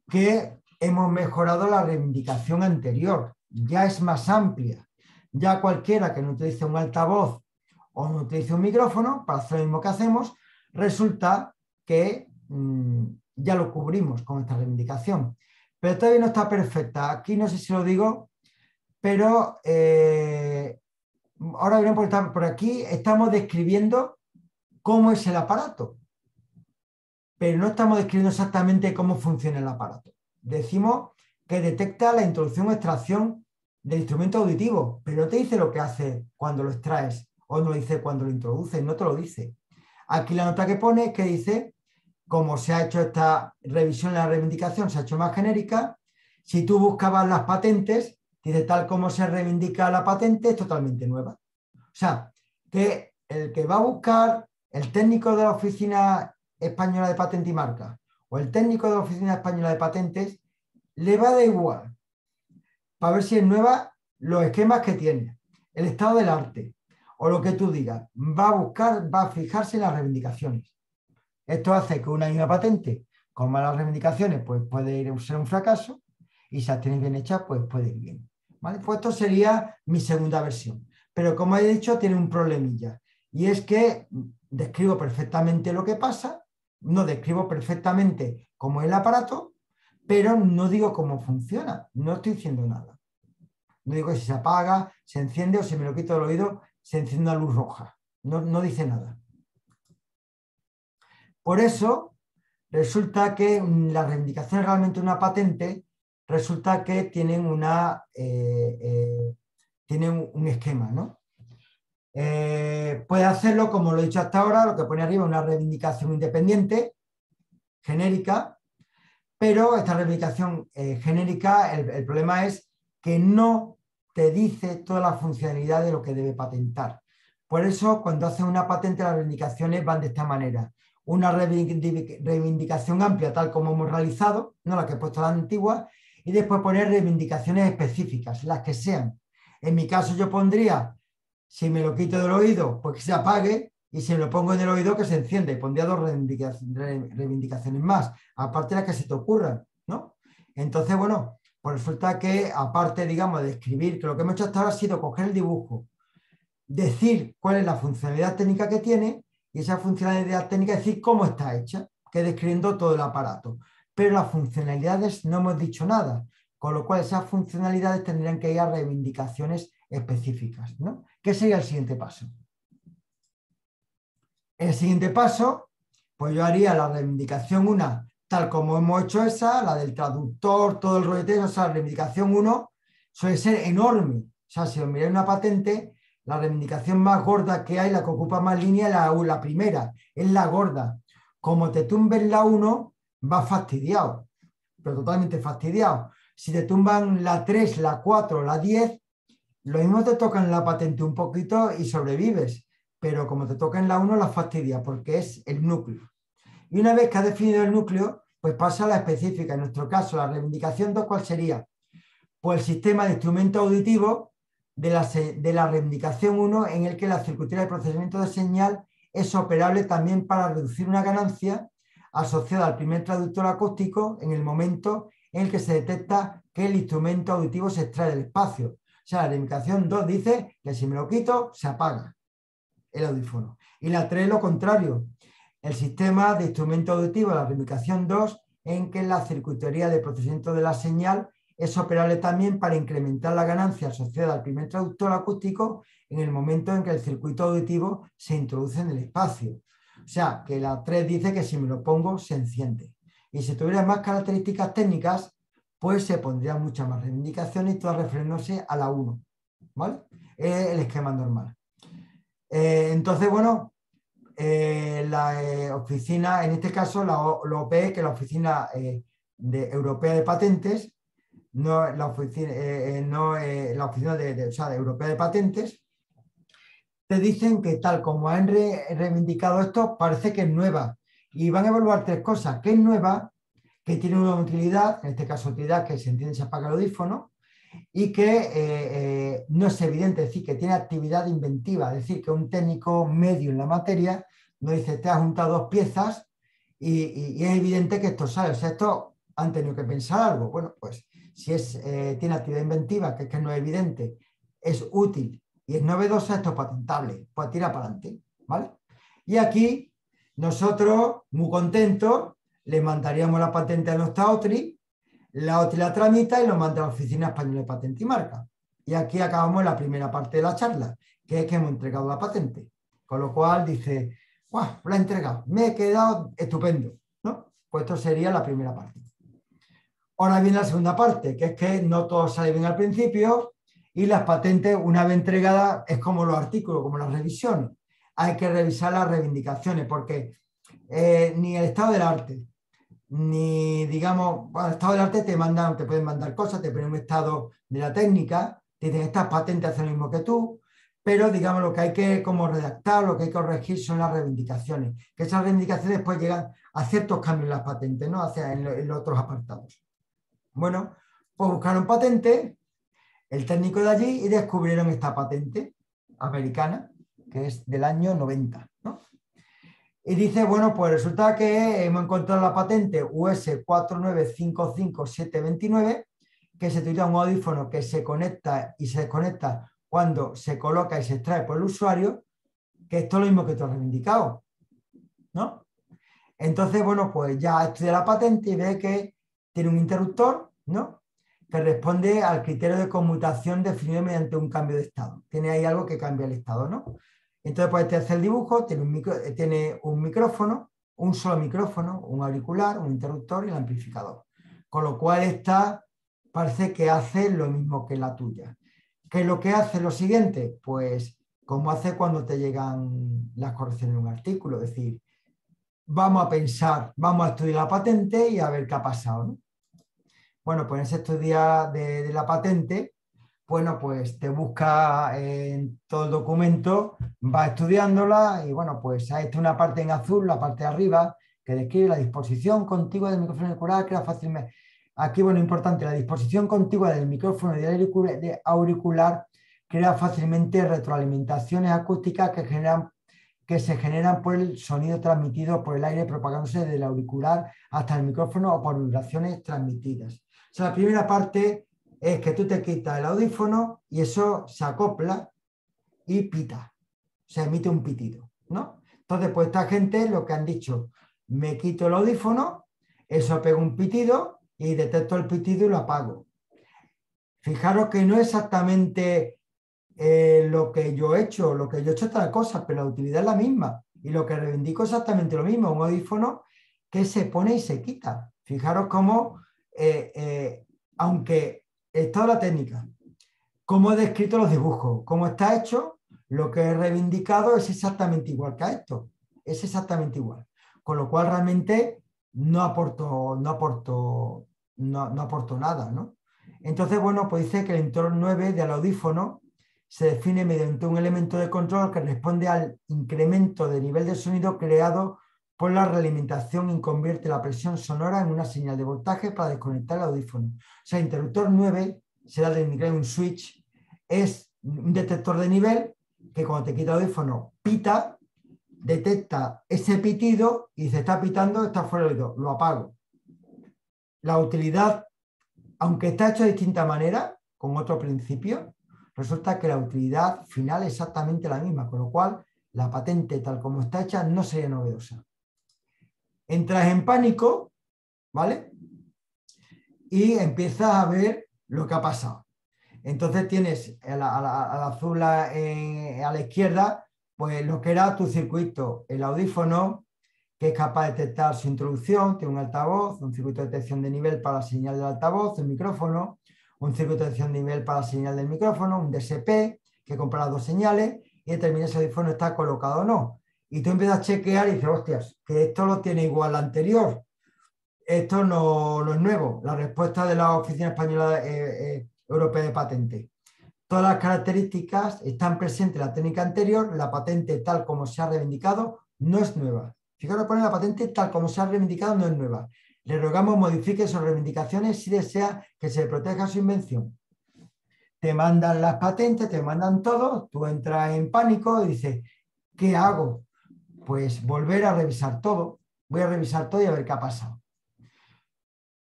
que hemos mejorado la reivindicación anterior, ya es más amplia. Ya cualquiera que no utilice un altavoz o no utilice un micrófono para hacer lo mismo que hacemos, resulta que ya lo cubrimos con esta reivindicación. Pero todavía no está perfecta. Aquí no sé si lo digo, pero ahora veremos por aquí, estamos describiendo cómo es el aparato, pero no estamos describiendo exactamente cómo funciona el aparato. Decimos que detecta la introducción o extracción del instrumento auditivo, pero no te dice lo que hace cuando lo extraes o no lo dice cuando lo introduces, no te lo dice. Aquí la nota que pone es que dice, como se ha hecho esta revisión en la reivindicación, se ha hecho más genérica, si tú buscabas las patentes, dice tal como se reivindica la patente es totalmente nueva. O sea, que el que va a buscar, el técnico de la Oficina Española de Patente y Marca o el técnico de la Oficina Española de Patentes, le va a dar igual para ver si es nueva los esquemas que tiene, el estado del arte o lo que tú digas. Va a buscar, va a fijarse en las reivindicaciones. Esto hace que una misma patente con malas reivindicaciones pues puede ser un fracaso y si las tienes bien hechas pues puede ir bien. ¿Vale? Pues esto sería mi segunda versión. Pero como he dicho, tiene un problemilla. Y es que describo perfectamente lo que pasa, no describo perfectamente cómo es el aparato, pero no digo cómo funciona. No estoy diciendo nada. No digo que si se apaga, se enciende o si me lo quito del oído, se enciende una luz roja. No dice nada. Por eso, resulta que las reivindicaciones realmente de una patente, resulta que tienen, tienen un esquema, ¿no? Puede hacerlo como lo he dicho hasta ahora, lo que pone arriba, una reivindicación independiente, genérica, pero esta reivindicación genérica, el problema es que no te dice toda la funcionalidad de lo que debe patentar. Por eso, cuando haces una patente, las reivindicaciones van de esta manera. Una reivindicación amplia, tal como hemos realizado, no la que he puesto la antigua, y después poner reivindicaciones específicas, las que sean. En mi caso yo pondría, si me lo quito del oído, pues que se apague, y si me lo pongo en el oído, que se encienda, y pondría dos reivindicaciones más, aparte de las que se te ocurran, ¿no? Entonces, bueno, pues resulta que aparte, digamos, de escribir, que lo que hemos hecho hasta ahora ha sido coger el dibujo, decir cuál es la funcionalidad técnica que tiene, y esa funcionalidad técnica decir cómo está hecha, que describiendo todo el aparato. Pero las funcionalidades no hemos dicho nada, con lo cual esas funcionalidades tendrían que ir a reivindicaciones específicas, ¿no? ¿Qué sería el siguiente paso? El siguiente paso, pues yo haría la reivindicación 1, tal como hemos hecho esa, la del traductor, todo el rollo, o sea, la reivindicación 1 suele ser enorme. O sea, si os miráis una patente, la reivindicación más gorda que hay, la que ocupa más línea, la primera, es la gorda. Como te tumbes la 1, vas fastidiado, pero totalmente fastidiado. Si te tumban la 3, la 4, la 10, lo mismo te tocan la patente un poquito y sobrevives, pero como te toca en la 1, la fastidia porque es el núcleo. Y una vez que has definido el núcleo, pues pasa a la específica. En nuestro caso, la reivindicación 2, ¿cuál sería? Pues el sistema de instrumento auditivo de la reivindicación 1, en el que la circuitería de procesamiento de señal es operable también para reducir una ganancia asociada al primer traductor acústico en el momento en el que se detecta que el instrumento auditivo se extrae del espacio. O sea, la reivindicación 2 dice que si me lo quito, se apaga el audífono. Y la 3 lo contrario, el sistema de instrumento auditivo de la reivindicación 2, en que la circuitería de procesamiento de la señal es operable también para incrementar la ganancia asociada al primer traductor acústico en el momento en que el circuito auditivo se introduce en el espacio. O sea, que la 3 dice que si me lo pongo, se enciende. Y si tuviera más características técnicas, pues se pondrían muchas más reivindicaciones y todas refiriéndose a la 1. ¿Vale? Es el esquema normal. Entonces, bueno, la oficina, en este caso, la OPE, que es la Oficina Europea de Patentes, no la oficina, la oficina o sea, de Europea de Patentes, te dicen que tal como han reivindicado esto, parece que es nueva. Y van a evaluar tres cosas: que es nueva, que tiene una utilidad, en este caso utilidad que se entiende se apaga el audífono, y que no es evidente, es decir, que tiene actividad inventiva, es decir, que un técnico medio en la materia no dice, te has juntado dos piezas y es evidente que esto sale. O sea, esto han tenido que pensar algo. Bueno, pues si tiene actividad inventiva, que es que no es evidente, es útil y es novedosa, esto es patentable, pues tira para adelante, ¿vale? Y aquí nosotros, muy contentos, le mandaríamos la patente a nuestra OTRI, la OTRI la tramita y lo manda a la Oficina Española de Patente y Marca. Y aquí acabamos la primera parte de la charla, que es que hemos entregado la patente. Con lo cual dice, ¡guau! La he entregado, me he quedado estupendo, ¿no? Pues esto sería la primera parte. Ahora viene la segunda parte, que es que no todo sale bien al principio y las patentes, una vez entregadas, es como los artículos, como las revisiones. Hay que revisar las reivindicaciones porque ni el estado del arte, ni digamos, bueno, el estado del arte te pueden mandar cosas, te ponen un estado de la técnica, te dicen estas patentes hacen lo mismo que tú, pero digamos lo que hay que como redactar, lo que hay que corregir son las reivindicaciones, que esas reivindicaciones después llegan a ciertos cambios en las patentes, ¿no? En los otros apartados. Bueno, pues buscaron patente, el técnico de allí, y descubrieron esta patente americana, que es del año 90, ¿no? Y dice, bueno, pues resulta que hemos encontrado la patente US 4955729, que se utiliza un audífono que se conecta y se desconecta cuando se coloca y se extrae por el usuario, que esto es lo mismo que tú has reivindicado, ¿no? Entonces, bueno, pues ya estudia la patente y ve que tiene un interruptor, ¿no? Que responde al criterio de conmutación definido mediante un cambio de estado. Tiene ahí algo que cambia el estado, ¿no? Entonces, pues te hace el dibujo, tiene un micrófono, un solo micrófono, un auricular, un interruptor y el amplificador. Con lo cual esta parece que hace lo mismo que la tuya. ¿Qué es lo que hace lo siguiente? Pues como hace cuando te llegan las correcciones de un artículo, es decir, vamos a pensar, vamos a estudiar la patente y a ver qué ha pasado, ¿no? Bueno, pues en ese estudio de la patente, bueno, pues te busca en todo el documento, va estudiándola y bueno, pues hay una parte en azul, la parte de arriba, que describe la disposición contigua del micrófono auricular, que era fácilmente... Aquí, bueno, importante, la disposición contigua del micrófono de auricular crea fácilmente retroalimentaciones acústicas que generan que se generan por el sonido transmitido por el aire propagándose del auricular hasta el micrófono o por vibraciones transmitidas. O sea, la primera parte es que tú te quitas el audífono y eso se acopla y pita, se emite un pitido, ¿no? Entonces, pues esta gente lo que han dicho, me quito el audífono, eso pega un pitido y detecto el pitido y lo apago. Fijaros que no es exactamente lo que yo he hecho, lo que yo he hecho es otra cosa, pero la utilidad es la misma. Y lo que reivindico es exactamente lo mismo, un audífono que se pone y se quita. Fijaros cómo, aunque es toda la técnica, cómo he descrito los dibujos, cómo está hecho, lo que he reivindicado es exactamente igual que a esto. Es exactamente igual. Con lo cual realmente no aporto nada, ¿no? Entonces, bueno, pues dice que el entorno 9 del audífono se define mediante un elemento de control que responde al incremento de nivel de sonido creado por la realimentación y convierte la presión sonora en una señal de voltaje para desconectar el audífono. O sea, interruptor 9 será de inglés un switch, es un detector de nivel que cuando te quita el audífono pita, detecta ese pitido y dice, está pitando, está fuera del oído, lo apago. La utilidad, aunque está hecho de distinta manera, con otro principio, resulta que la utilidad final es exactamente la misma, con lo cual la patente tal como está hecha no sería novedosa. Entras en pánico, ¿vale? Y empiezas a ver lo que ha pasado. Entonces tienes al azul a la izquierda, pues lo que era tu circuito, el audífono, que es capaz de detectar su introducción, tiene un altavoz, un circuito de detección de nivel para la señal del altavoz, el micrófono, un circuito de detección de nivel para la señal del micrófono, un DSP que compara las dos señales y determina si el audífono está colocado o no. Y tú empiezas a chequear y dices, hostias, que esto lo tiene igual al anterior. Esto no es nuevo. La respuesta de la Oficina Española Europea de Patente. Todas las características están presentes en la técnica anterior, la patente tal como se ha reivindicado no es nueva. Fijaros, pone la patente tal como se ha reivindicado no es nueva. Le rogamos modifique sus reivindicaciones si desea que se proteja su invención. Te mandan las patentes, te mandan todo, tú entras en pánico y dices, ¿qué hago? Pues volver a revisar todo. Voy a revisar todo y a ver qué ha pasado.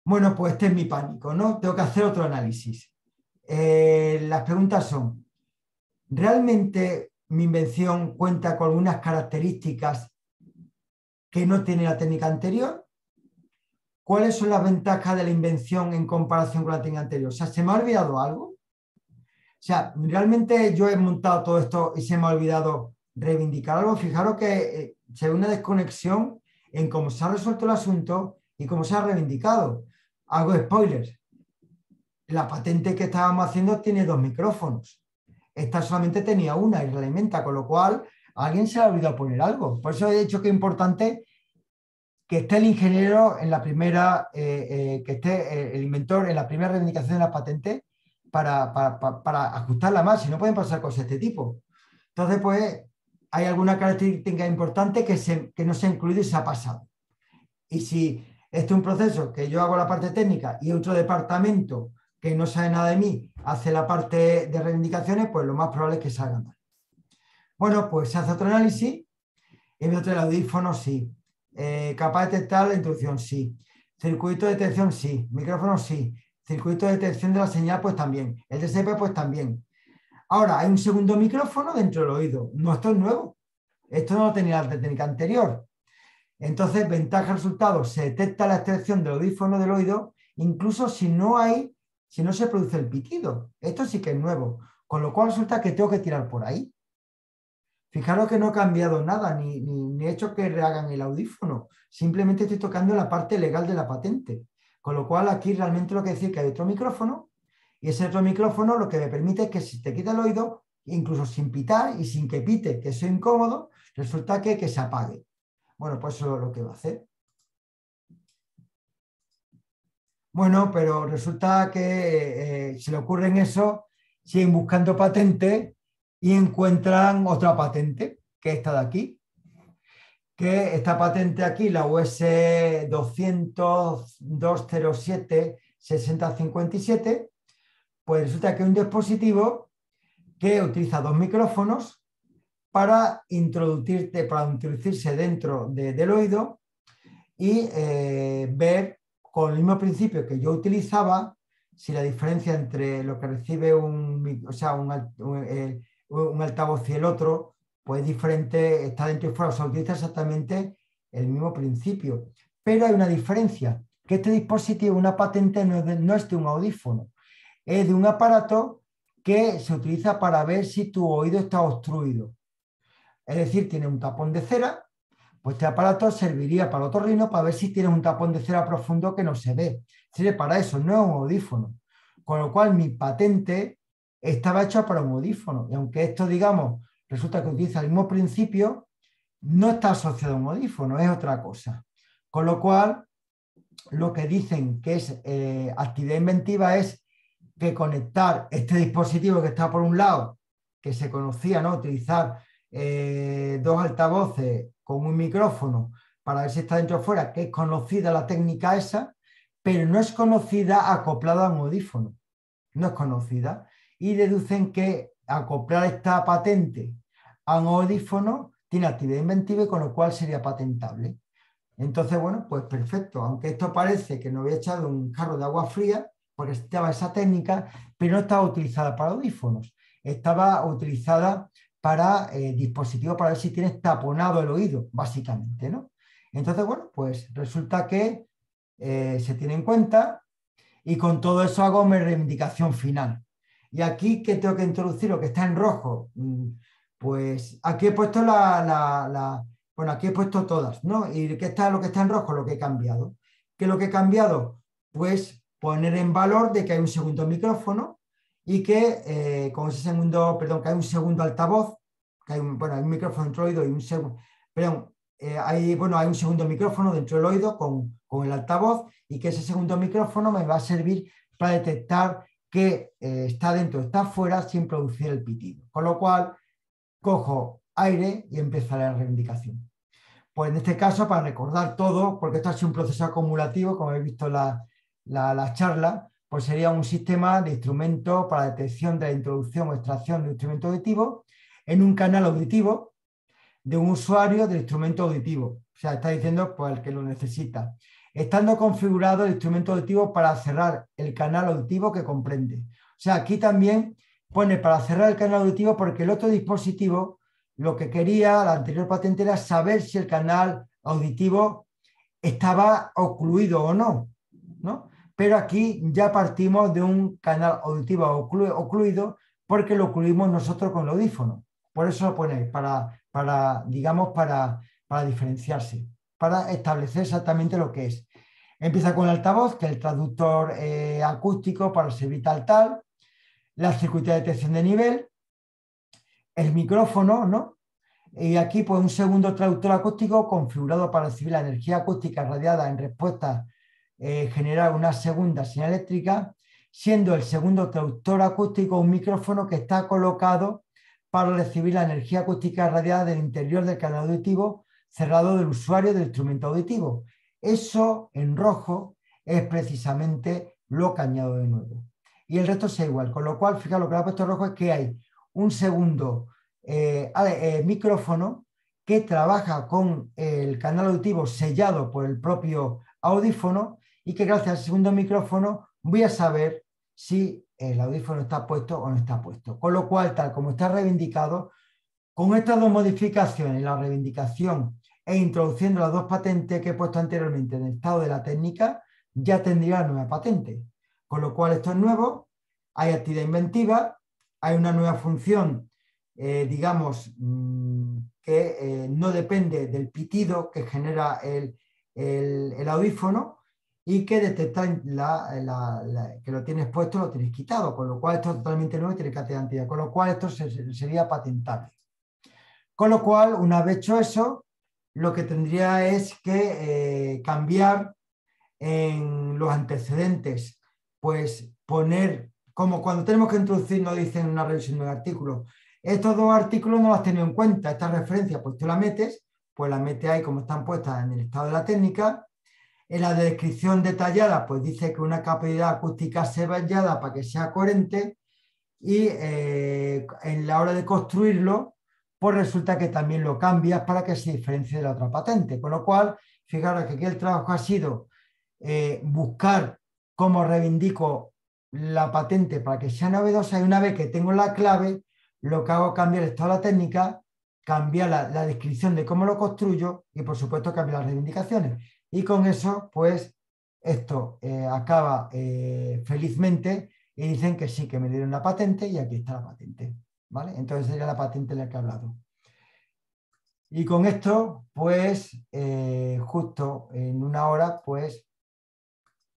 Bueno, pues este es mi pánico, ¿no? Tengo que hacer otro análisis. Las preguntas son, ¿realmente mi invención cuenta con algunas características que no tiene la técnica anterior? ¿Cuáles son las ventajas de la invención en comparación con la técnica anterior? O sea, ¿se me ha olvidado algo? O sea, ¿realmente yo he montado todo esto y se me ha olvidado reivindicar algo? Fijaros que se ve una desconexión en cómo se ha resuelto el asunto y cómo se ha reivindicado. Hago spoilers. La patente que estábamos haciendo tiene 2 micrófonos. Esta solamente tenía una y realimenta, con lo cual a alguien se le ha olvidado poner algo. Por eso he dicho que es importante que esté el ingeniero en la primera, que esté el inventor en la primera reivindicación de la patente para ajustarla más, si no pueden pasar cosas de este tipo. Entonces, pues, hay alguna característica importante que no se ha incluido y se ha pasado. Y si este es un proceso que yo hago la parte técnica y otro departamento que no sabe nada de mí hace la parte de reivindicaciones, pues lo más probable es que salga mal. Bueno, pues se hace otro análisis y me otro el audífono, sí. Capaz de detectar la introducción, sí. Circuito de detección, sí. Micrófono, sí. Circuito de detección de la señal, pues también. El DSP, pues también. Ahora, hay un segundo micrófono dentro del oído. No, esto es nuevo. Esto no lo tenía la técnica anterior. Entonces, ventaja resultado, se detecta la extracción del audífono del oído, incluso si no se produce el pitido. Esto sí que es nuevo. Con lo cual resulta que tengo que tirar por ahí. Fijaros que no he cambiado nada, ni he hecho que rehagan el audífono. Simplemente estoy tocando la parte legal de la patente. Con lo cual aquí realmente lo que decir que hay otro micrófono y ese otro micrófono lo que me permite es que si te quita el oído, incluso sin pitar y sin que pite, que es incómodo, resulta que se apague. Bueno, pues eso es lo que va a hacer. Bueno, pero resulta que se le ocurren eso, siguen buscando patente y encuentran otra patente, que es esta de aquí, que esta patente aquí, la US 207-6057, pues resulta que es un dispositivo que utiliza 2 micrófonos para introducirse dentro del oído y ver con el mismo principio que yo utilizaba si la diferencia entre lo que recibe un altavoz y el otro pues es diferente, está dentro y fuera, o sea, utiliza exactamente el mismo principio. Pero hay una diferencia, que este dispositivo, una patente, no es de un audífono, es de un aparato que se utiliza para ver si tu oído está obstruido. Es decir, tiene un tapón de cera, pues este aparato serviría para el otorrino para ver si tienes un tapón de cera profundo que no se ve. Sirve para eso, no es un audífono. Con lo cual mi patente estaba hecha para un audífono. Y aunque esto, digamos, resulta que utiliza el mismo principio, no está asociado a un audífono, es otra cosa. Con lo cual, lo que dicen que es actividad inventiva es que conectar este dispositivo que está por un lado, que se conocía, ¿no? Utilizar dos altavoces con un micrófono para ver si está dentro o fuera, que es conocida la técnica esa, pero no es conocida acoplada a un audífono. No es conocida. Y deducen que acoplar esta patente a un audífono tiene actividad inventiva y con lo cual sería patentable. Entonces, bueno, pues perfecto. Aunque esto parece que no había echado un jarro de agua fría, porque estaba esa técnica, pero no estaba utilizada para audífonos. Estaba utilizada para dispositivos para ver si tienes taponado el oído, básicamente, ¿no? Entonces, bueno, pues resulta que se tiene en cuenta y con todo eso hago mi reivindicación final. Y aquí, ¿qué tengo que introducir? Lo que está en rojo. Pues aquí he puesto bueno, aquí he puesto todas, ¿no? ¿Y qué está lo que está en rojo? Lo que he cambiado. ¿Qué es lo que he cambiado? Pues poner en valor de que hay un segundo micrófono y que con ese segundo, perdón, que hay un segundo altavoz, que hay un micrófono dentro del oído y un segundo, perdón, hay un segundo micrófono dentro del oído con el altavoz y que ese segundo micrófono me va a servir para detectar que está dentro o está fuera sin producir el pitido. Con lo cual, cojo aire y empiezo la reivindicación. Pues en este caso, para recordar todo, porque esto ha sido un proceso acumulativo, como habéis visto en la charla, pues sería un sistema de instrumentos para detección de la introducción o extracción de un instrumento auditivo en un canal auditivo de un usuario del instrumento auditivo. O sea, está diciendo pues el que lo necesita. Estando configurado el instrumento auditivo para cerrar el canal auditivo que comprende. O sea, aquí también pone para cerrar el canal auditivo porque el otro dispositivo lo que quería, la anterior patente, era saber si el canal auditivo estaba ocluido o no, ¿no? Pero aquí ya partimos de un canal auditivo ocluido porque lo ocluimos nosotros con el audífono. Por eso lo ponéis, digamos, para diferenciarse, para establecer exactamente lo que es. Empieza con el altavoz, que es el traductor acústico para servir tal, la circuitería de detección de nivel, el micrófono, ¿no? Y aquí, pues, un segundo traductor acústico configurado para recibir la energía acústica radiada en respuesta, generar una segunda señal eléctrica, siendo el segundo traductor acústico un micrófono que está colocado para recibir la energía acústica radiada del interior del canal auditivo cerrado del usuario del instrumento auditivo. Eso en rojo es precisamente lo que añado de nuevo. Y el resto es igual, con lo cual, fijaos, lo que lo he puesto rojo es que hay un segundo micrófono que trabaja con el canal auditivo sellado por el propio audífono y que gracias al segundo micrófono voy a saber si el audífono está puesto o no está puesto. Con lo cual, tal como está reivindicado, con estas dos modificaciones, la reivindicación e introduciendo las dos patentes que he puesto anteriormente en el estado de la técnica, ya tendría la nueva patente. Con lo cual, esto es nuevo, hay actividad inventiva, hay una nueva función, digamos, que no depende del pitido que genera el audífono y que detecta que lo tienes puesto, lo tienes quitado, con lo cual esto es totalmente nuevo y tiene cantidad, con lo cual esto sería patentable. Con lo cual, una vez hecho eso, lo que tendría es que cambiar en los antecedentes, pues poner, como cuando tenemos que introducir, nos dicen en una revisión de un artículo, estos dos artículos no los has tenido en cuenta, esta referencia, pues tú la metes, ahí como están puestas en el estado de la técnica. En la descripción detallada, pues dice que una capacidad acústica sellada para que sea coherente y en la hora de construirlo, pues resulta que también lo cambias para que se diferencie de la otra patente. Con lo cual, fijaros que aquí el trabajo ha sido buscar cómo reivindico la patente para que sea novedosa, y una vez que tengo la clave, lo que hago es cambiar el estado de la técnica, cambiar la descripción de cómo lo construyo y, por supuesto, cambiar las reivindicaciones. Y con eso, pues, esto acaba felizmente y dicen que sí, que me dieron la patente y aquí está la patente. ¿Vale? Entonces sería la patente de la que he hablado. Y con esto, pues, justo en una hora, pues,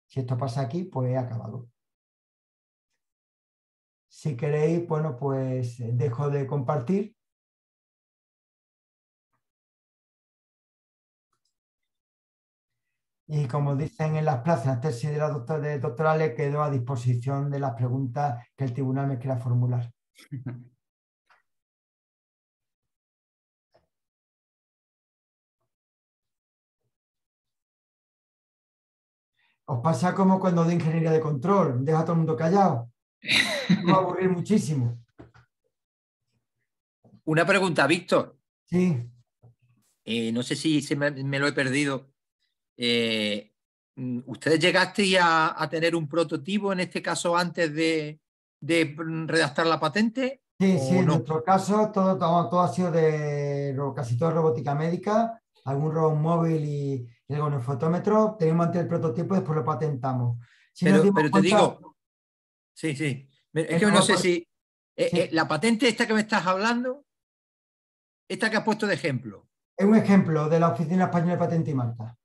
si esto pasa aquí, pues he acabado. Si queréis, bueno, pues dejo de compartir. Y como dicen en las plazas, tesis de la doctorales, quedo a disposición de las preguntas que el tribunal me quiera formular. Os pasa como cuando de ingeniería de control, deja a todo el mundo callado. Me va a aburrir muchísimo. Una pregunta, Víctor. Sí. No sé si me lo he perdido. ¿Ustedes llegasteis a tener un prototipo, en este caso, antes de redactar la patente? Sí, ¿O en no? nuestro caso todo ha sido casi todo robótica médica, algún robot móvil y algo en el fotómetro. Teníamos antes el prototipo y después lo patentamos. Si nos dimos Pero te cuenta, digo, sí, sí. Es el que no sé robot, si sí, la patente esta que me estás hablando, esta que has puesto de ejemplo, es un ejemplo de la Oficina Española de Patente y Marca.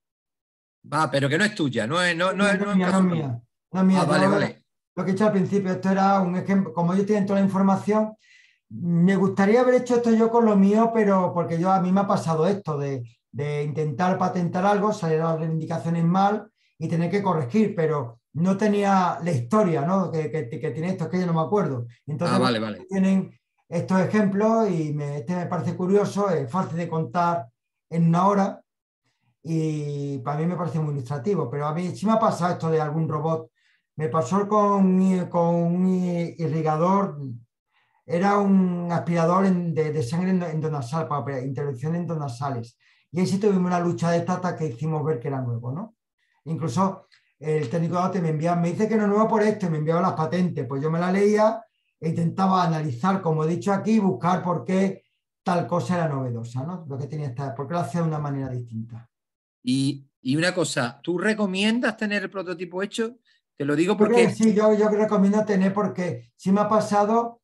va, pero que no es tuya, no es, no, No no es es, no es mía, no es casual. mía, no es mía. Ah, vale, Yo vale. lo que he hecho al principio, esto era un ejemplo, como ellos tienen toda la información, me gustaría haber hecho esto yo con lo mío, pero porque a mí me ha pasado esto de intentar patentar algo, salir las reivindicaciones mal y tener que corregir, pero no tenía la historia, ¿no? que tiene esto, es que yo no me acuerdo. Ah, Entonces, vale, bueno, vale. tienen estos ejemplos y este me parece curioso, es fácil de contar en una hora y para mí me parece muy ilustrativo, pero a mí sí me ha pasado esto de algún robot. Me pasó con un irrigador, era un aspirador de sangre endonasal para intervención endonasales. Y ahí sí tuvimos una lucha de tata que hicimos ver que era nuevo, ¿no? Incluso el técnico de arte me dice que no es nuevo por esto, y me enviaba las patentes. Pues yo me la leía e intentaba analizar, como he dicho aquí, buscar por qué tal cosa era novedosa, ¿no? Lo que tenía por qué lo hacía de una manera distinta. Y una cosa, ¿tú recomiendas tener el prototipo hecho? Te lo digo Yo creo que porque, sí, yo recomiendo tener porque sí me ha pasado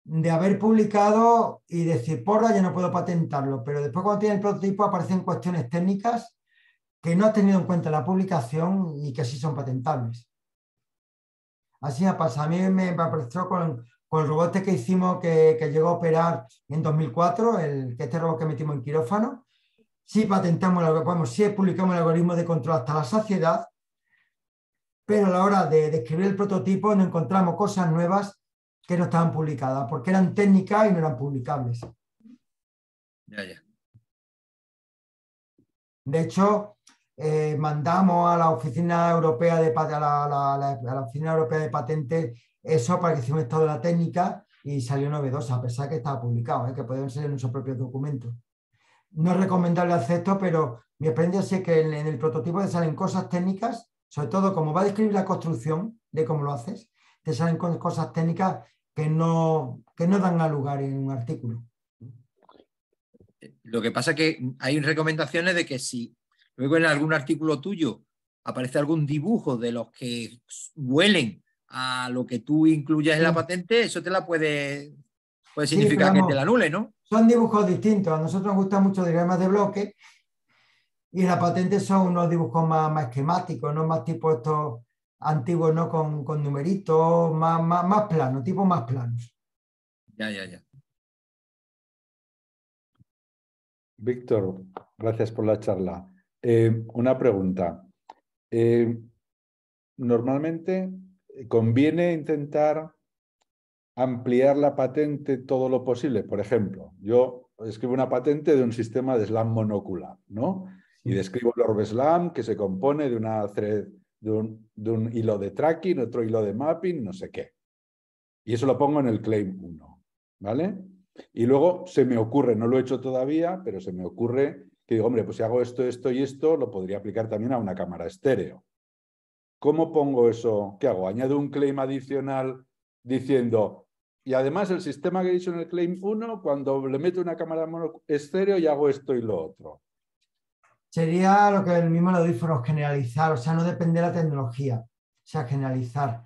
de haber publicado y decir, porra, ya no puedo patentarlo, pero después cuando tiene el prototipo aparecen cuestiones técnicas que no has tenido en cuenta en la publicación y que sí son patentables. Así me pasa. A mí me apareció con el robot que hicimos que llegó a operar en 2004, este robot que metimos en quirófano. Sí patentamos, sí publicamos el algoritmo de control hasta la saciedad, pero a la hora de escribir el prototipo no encontramos cosas nuevas que no estaban publicadas, porque eran técnicas y no eran publicables. ya. De hecho, mandamos a la Oficina Europea a la Oficina Europea de Patentes eso para que hiciera un estado de la técnica y salió novedosa, a pesar que estaba publicado, que pueden ser en nuestros propios documentos. No es recomendable hacer esto, pero mi experiencia es que en el prototipo te salen cosas técnicas, sobre todo como va a describir la construcción de cómo lo haces, te salen cosas técnicas que no dan a lugar en un artículo. Lo que pasa es que hay recomendaciones de que si luego en algún artículo tuyo aparece algún dibujo de los que huelen a lo que tú incluyas en la Sí, patente, eso te la puede sí, pero significar que te la vamos, anule, ¿no? son dibujos distintos. A nosotros nos gustan mucho diagramas de bloque y la patente son unos dibujos más esquemáticos, no más tipo estos antiguos, ¿no? Con numeritos, más planos, tipo más planos. Ya. Víctor, gracias por la charla. Una pregunta. Normalmente conviene intentar ampliar la patente todo lo posible. Por ejemplo, yo escribo una patente de un sistema de SLAM monocular, ¿no? Y Sí. describo el orbe SLAM que se compone de una thread, de un hilo de tracking, otro hilo de mapping, no sé qué. Y eso lo pongo en el claim 1, ¿vale? Y luego se me ocurre, no lo he hecho todavía, pero se me ocurre que digo, hombre, pues si hago esto, esto y esto, lo podría aplicar también a una cámara estéreo. ¿Cómo pongo eso? ¿Qué hago? Añado un claim adicional diciendo, y además el sistema que he dicho en el claim 1, cuando le meto una cámara estéreo y hago esto y lo otro. Sería lo que el mismo el audífono, generalizar, o sea, no depende de la tecnología, o sea, generalizar.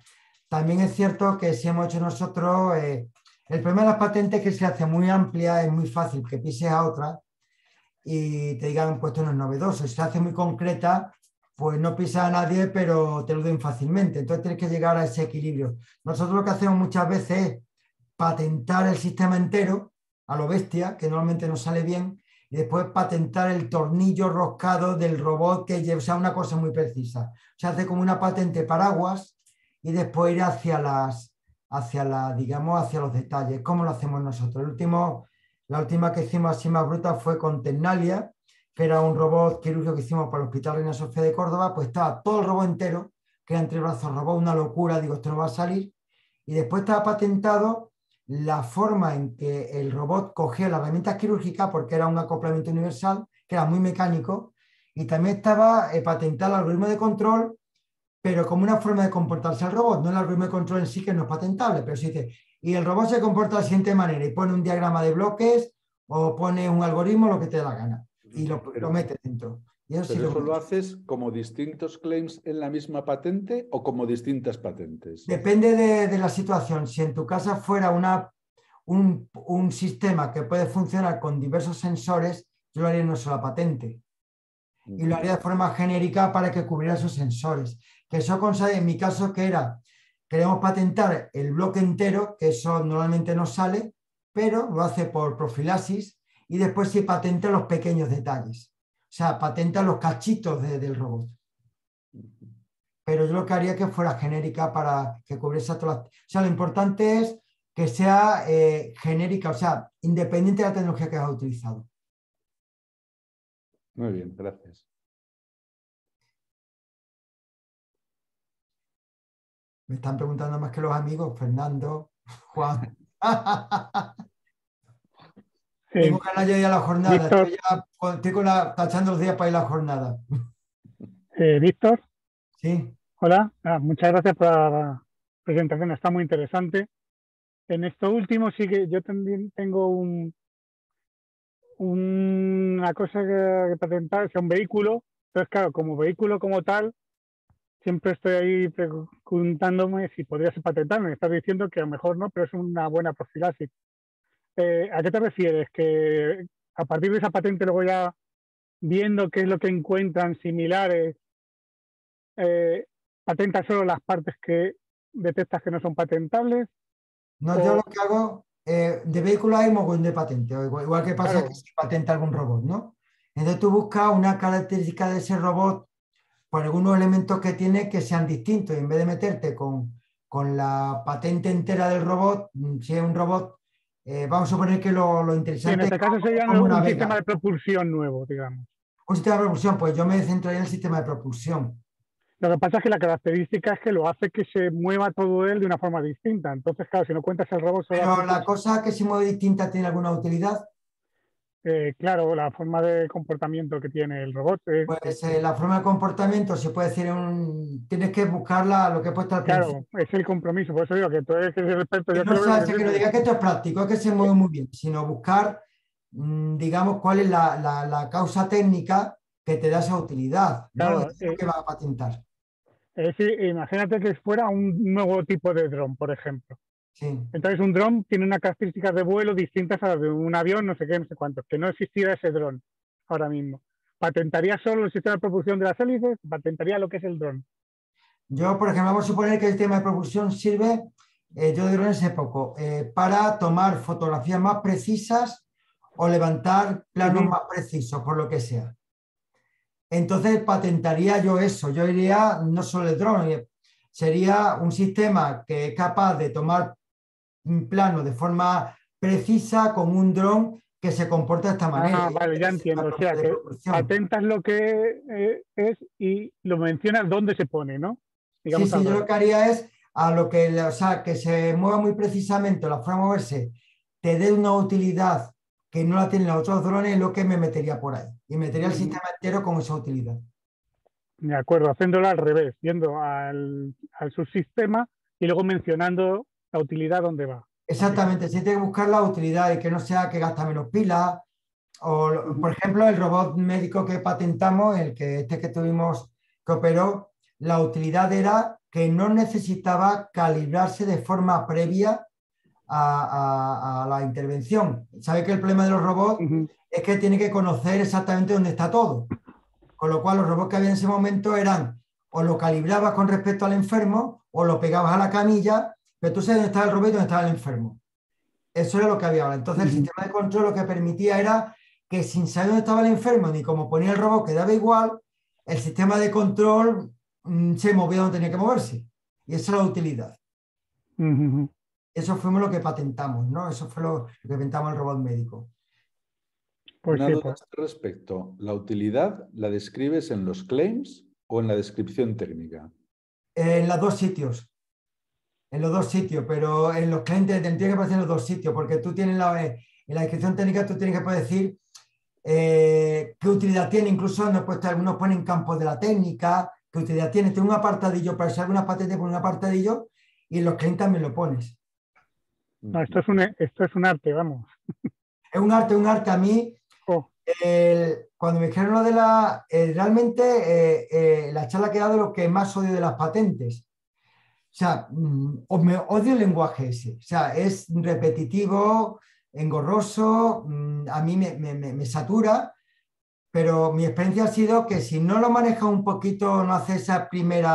También es cierto que si hemos hecho nosotros, el problema de las patentes es que se hace muy amplia, es muy fácil que pises a otra y te digan, pues esto no es novedoso. Si se hace muy concreta, pues no pisa a nadie, pero te eluden fácilmente. Entonces tienes que llegar a ese equilibrio. Nosotros lo que hacemos muchas veces es patentar el sistema entero a lo bestia, que normalmente no sale bien, y después patentar el tornillo roscado del robot que lleva, o sea, una cosa muy precisa. Se hace como una patente paraguas y después ir digamos, hacia los detalles. ¿Cómo lo hacemos nosotros? La última que hicimos así más bruta fue con Tecnalia, que era un robot quirúrgico que hicimos para el Hospital Reina Sofía de Córdoba, pues estaba todo el robot entero, que era entre brazos robot, una locura, digo, esto no va a salir. Y después estaba patentado la forma en que el robot cogía las herramientas quirúrgicas, porque era un acoplamiento universal, que era muy mecánico, y también estaba patentado el algoritmo de control, pero como una forma de comportarse el robot, no el algoritmo de control en sí, que no es patentable, pero sí dice, y el robot se comporta de la siguiente manera, y pone un diagrama de bloques, o pone un algoritmo, lo que te dé la gana, y lo mete dentro. Y eso ¿Pero sí eso lo haces como distintos claims en la misma patente o como distintas patentes? Depende de la situación. Si en tu casa fuera un sistema que puede funcionar con diversos sensores, yo lo haría en una sola patente. Y lo haría de forma genérica para que cubriera esos sensores. Que eso consiste, en mi caso, que era, queremos patentar el bloque entero, que eso normalmente no sale, pero lo hace por profilaxis y después sí patenta los pequeños detalles. O sea, patenta los cachitos del robot. Pero yo lo que haría es que fuera genérica para que cubriese todas las... O sea, lo importante es que sea genérica, o sea, independiente de la tecnología que has utilizado. Muy bien, gracias. Me están preguntando más que los amigos, Fernando, Juan. Sí. Tengo ganas de ir a la jornada, Víctor. estoy tachando los días para ir a la jornada. Víctor, Sí. hola. Muchas gracias por la presentación, está muy interesante. En esto último sí que yo también tengo una cosa que patentar, o sea, un vehículo. Entonces, claro, como vehículo como tal, siempre estoy ahí preguntándome si podría ser patentable. Me estás diciendo que a lo mejor no, pero es una buena profilaxis. ¿A qué te refieres? ¿Que a partir de esa patente luego ya viendo qué es lo que encuentran similares, patentas solo las partes que detectas que no son patentables? No, yo lo que hago, de vehículos hay mogollón de patentes, igual que pasa que se patenta algún robot, ¿no? Entonces tú buscas una característica de ese robot por algunos elementos que tiene que sean distintos. Y en vez de meterte con la patente entera del robot, si es un robot, vamos a suponer que lo interesante en este caso sería como un navega. sistema de propulsión nuevo, digamos. Un sistema de propulsión, pues yo me centraría en el sistema de propulsión. Lo que pasa es que la característica es que lo hace que se mueva todo él de una forma distinta. Entonces, claro, si no cuentas el robot... Pero la cosa que se mueve distinta tiene alguna utilidad. Claro, la forma de comportamiento que tiene el robot. Pues la forma de comportamiento se puede decir tienes que buscarla, lo que he puesto al principio. Claro, es el compromiso, por eso digo que tú eres el experto. Y no se hace que no diga que esto es práctico, es que se mueve muy bien, sino buscar, digamos, cuál es la causa técnica que te da esa utilidad, ¿no? Claro, Es lo que va a patentar. Imagínate que fuera un nuevo tipo de dron, por ejemplo. Sí. Entonces un dron tiene unas características de vuelo distintas a las de un avión, no sé qué, no sé cuántos, que no existiera ese dron ahora mismo. ¿Patentaría solo el sistema de propulsión de las hélices? ¿Patentaría lo que es el dron? Yo, por ejemplo, vamos a suponer que el sistema de propulsión sirve, yo de drones sé poco, para tomar fotografías más precisas o levantar planos más precisos, por lo que sea. Entonces patentaría yo eso, yo iría no solo el dron, sería un sistema que es capaz de tomar un plano de forma precisa con un dron que se comporta de esta manera. Vale, ya entiendo. O sea, que patentas lo que es y lo mencionas dónde se pone, ¿no? Digamos, sí, yo lo que haría es a lo que, o sea, que se mueva muy precisamente, la forma de moverse te dé una utilidad que no la tienen los otros drones, es lo que me metería por ahí. Y metería el sistema entero con esa utilidad. De acuerdo, haciéndolo al revés, yendo al subsistema y luego mencionando la utilidad donde va. Exactamente, sí tiene que buscar la utilidad y que no sea que gasta menos pilas. O, por ejemplo, el robot médico que patentamos, que tuvimos que operó, la utilidad era que no necesitaba calibrarse de forma previa a la intervención. ¿Sabe que el problema de los robots es que tiene que conocer exactamente dónde está todo? Con lo cual los robots que había en ese momento eran o lo calibrabas con respecto al enfermo o lo pegabas a la camilla, pero tú sabes dónde estaba el robot y dónde estaba el enfermo. Eso era lo que había ahora. Entonces el sistema de control lo que permitía era que sin saber dónde estaba el enfermo ni cómo ponía el robot, que daba igual, el sistema de control se movía donde tenía que moverse. Y esa es la utilidad. Eso fuimos lo que patentamos, ¿no? Eso fue lo que inventamos el robot médico. Pues una duda al respecto. ¿La utilidad la describes en los claims o en la descripción técnica? En los dos sitios. En los dos sitios, pero en los clientes tendría que aparecer en los dos sitios, porque tú tienes en la descripción técnica tú tienes que poder decir qué utilidad tiene, incluso algunos ponen campos de la técnica, qué utilidad tiene. Tiene un apartadillo para usar algunas patentes con un apartadillo y en los clientes también lo pones. No, esto es un arte, vamos. Es un arte. A mí, cuando me dijeron lo de realmente la charla que he dado lo que más odio de las patentes. O sea, me odio el lenguaje ese. O sea, es repetitivo, engorroso, a mí me satura, pero mi experiencia ha sido que si no lo manejas un poquito, no hace ese primer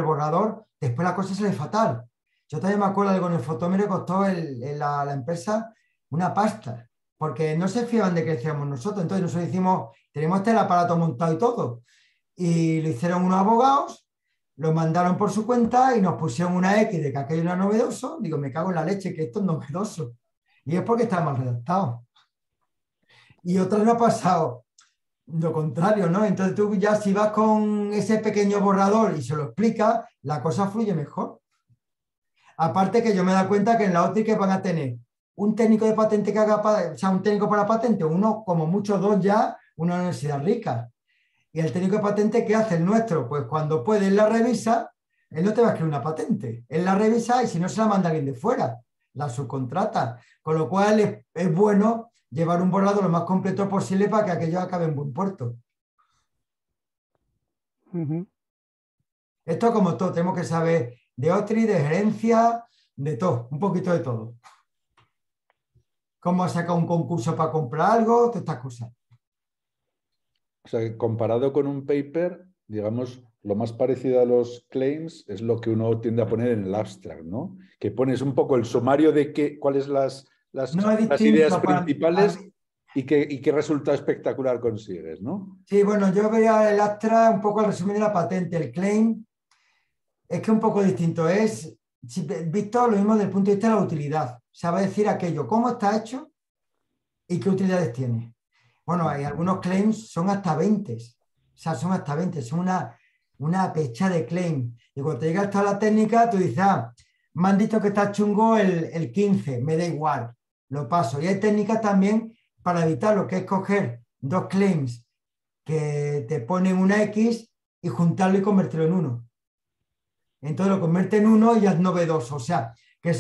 borrador, después la cosa sale fatal. Yo también me acuerdo que con el fotómetro costó la empresa una pasta, porque no se fiaban de que decíamos nosotros. Entonces nosotros hicimos, tenemos el aparato montado y todo, y lo hicieron unos abogados. Lo mandaron por su cuenta y nos pusieron una X de que aquello era novedoso. Digo, me cago en la leche, que esto es novedoso. Y es porque está mal redactado. Y otras no ha pasado lo contrario, ¿no? Entonces tú ya si vas con ese pequeño borrador y se lo explicas, la cosa fluye mejor. Aparte que yo me he dado cuenta que en la OTRI van a tener un técnico de patente que haga, o sea, un técnico para patente, uno, como mucho dos ya, una universidad rica. Y el técnico de patente, ¿qué hace el nuestro? Pues cuando puede, él la revisa, él no te va a escribir una patente. Él la revisa y si no se la manda alguien de fuera, la subcontrata. Con lo cual es bueno llevar un borrador lo más completo posible para que aquello acabe en buen puerto. Esto como todo, tenemos que saber de OTRI, de gerencia, de todo, un poquito de todo. Cómo sacar un concurso para comprar algo, todas estas cosas. O sea, que comparado con un paper, digamos, lo más parecido a los claims es lo que uno tiende a poner en el abstract, ¿no? Que pones un poco el sumario de cuáles las ideas principales y qué resultado espectacular consigues, ¿no? Sí, bueno, yo veía el abstract un poco el resumen de la patente. El claim es que un poco distinto. Es visto lo mismo desde el punto de vista de la utilidad. O sea, va a decir aquello, cómo está hecho y qué utilidades tiene. Bueno, hay algunos claims, son hasta 20. O sea, son hasta 20. Son una pecha de claim. Y cuando te llega hasta la técnica, tú dices, me han dicho que está chungo el 15, me da igual, lo paso. Y hay técnicas también para evitar lo que es coger dos claims que te ponen una X y juntarlo y convertirlo en uno. Entonces lo convierte en uno y ya es novedoso. O sea, que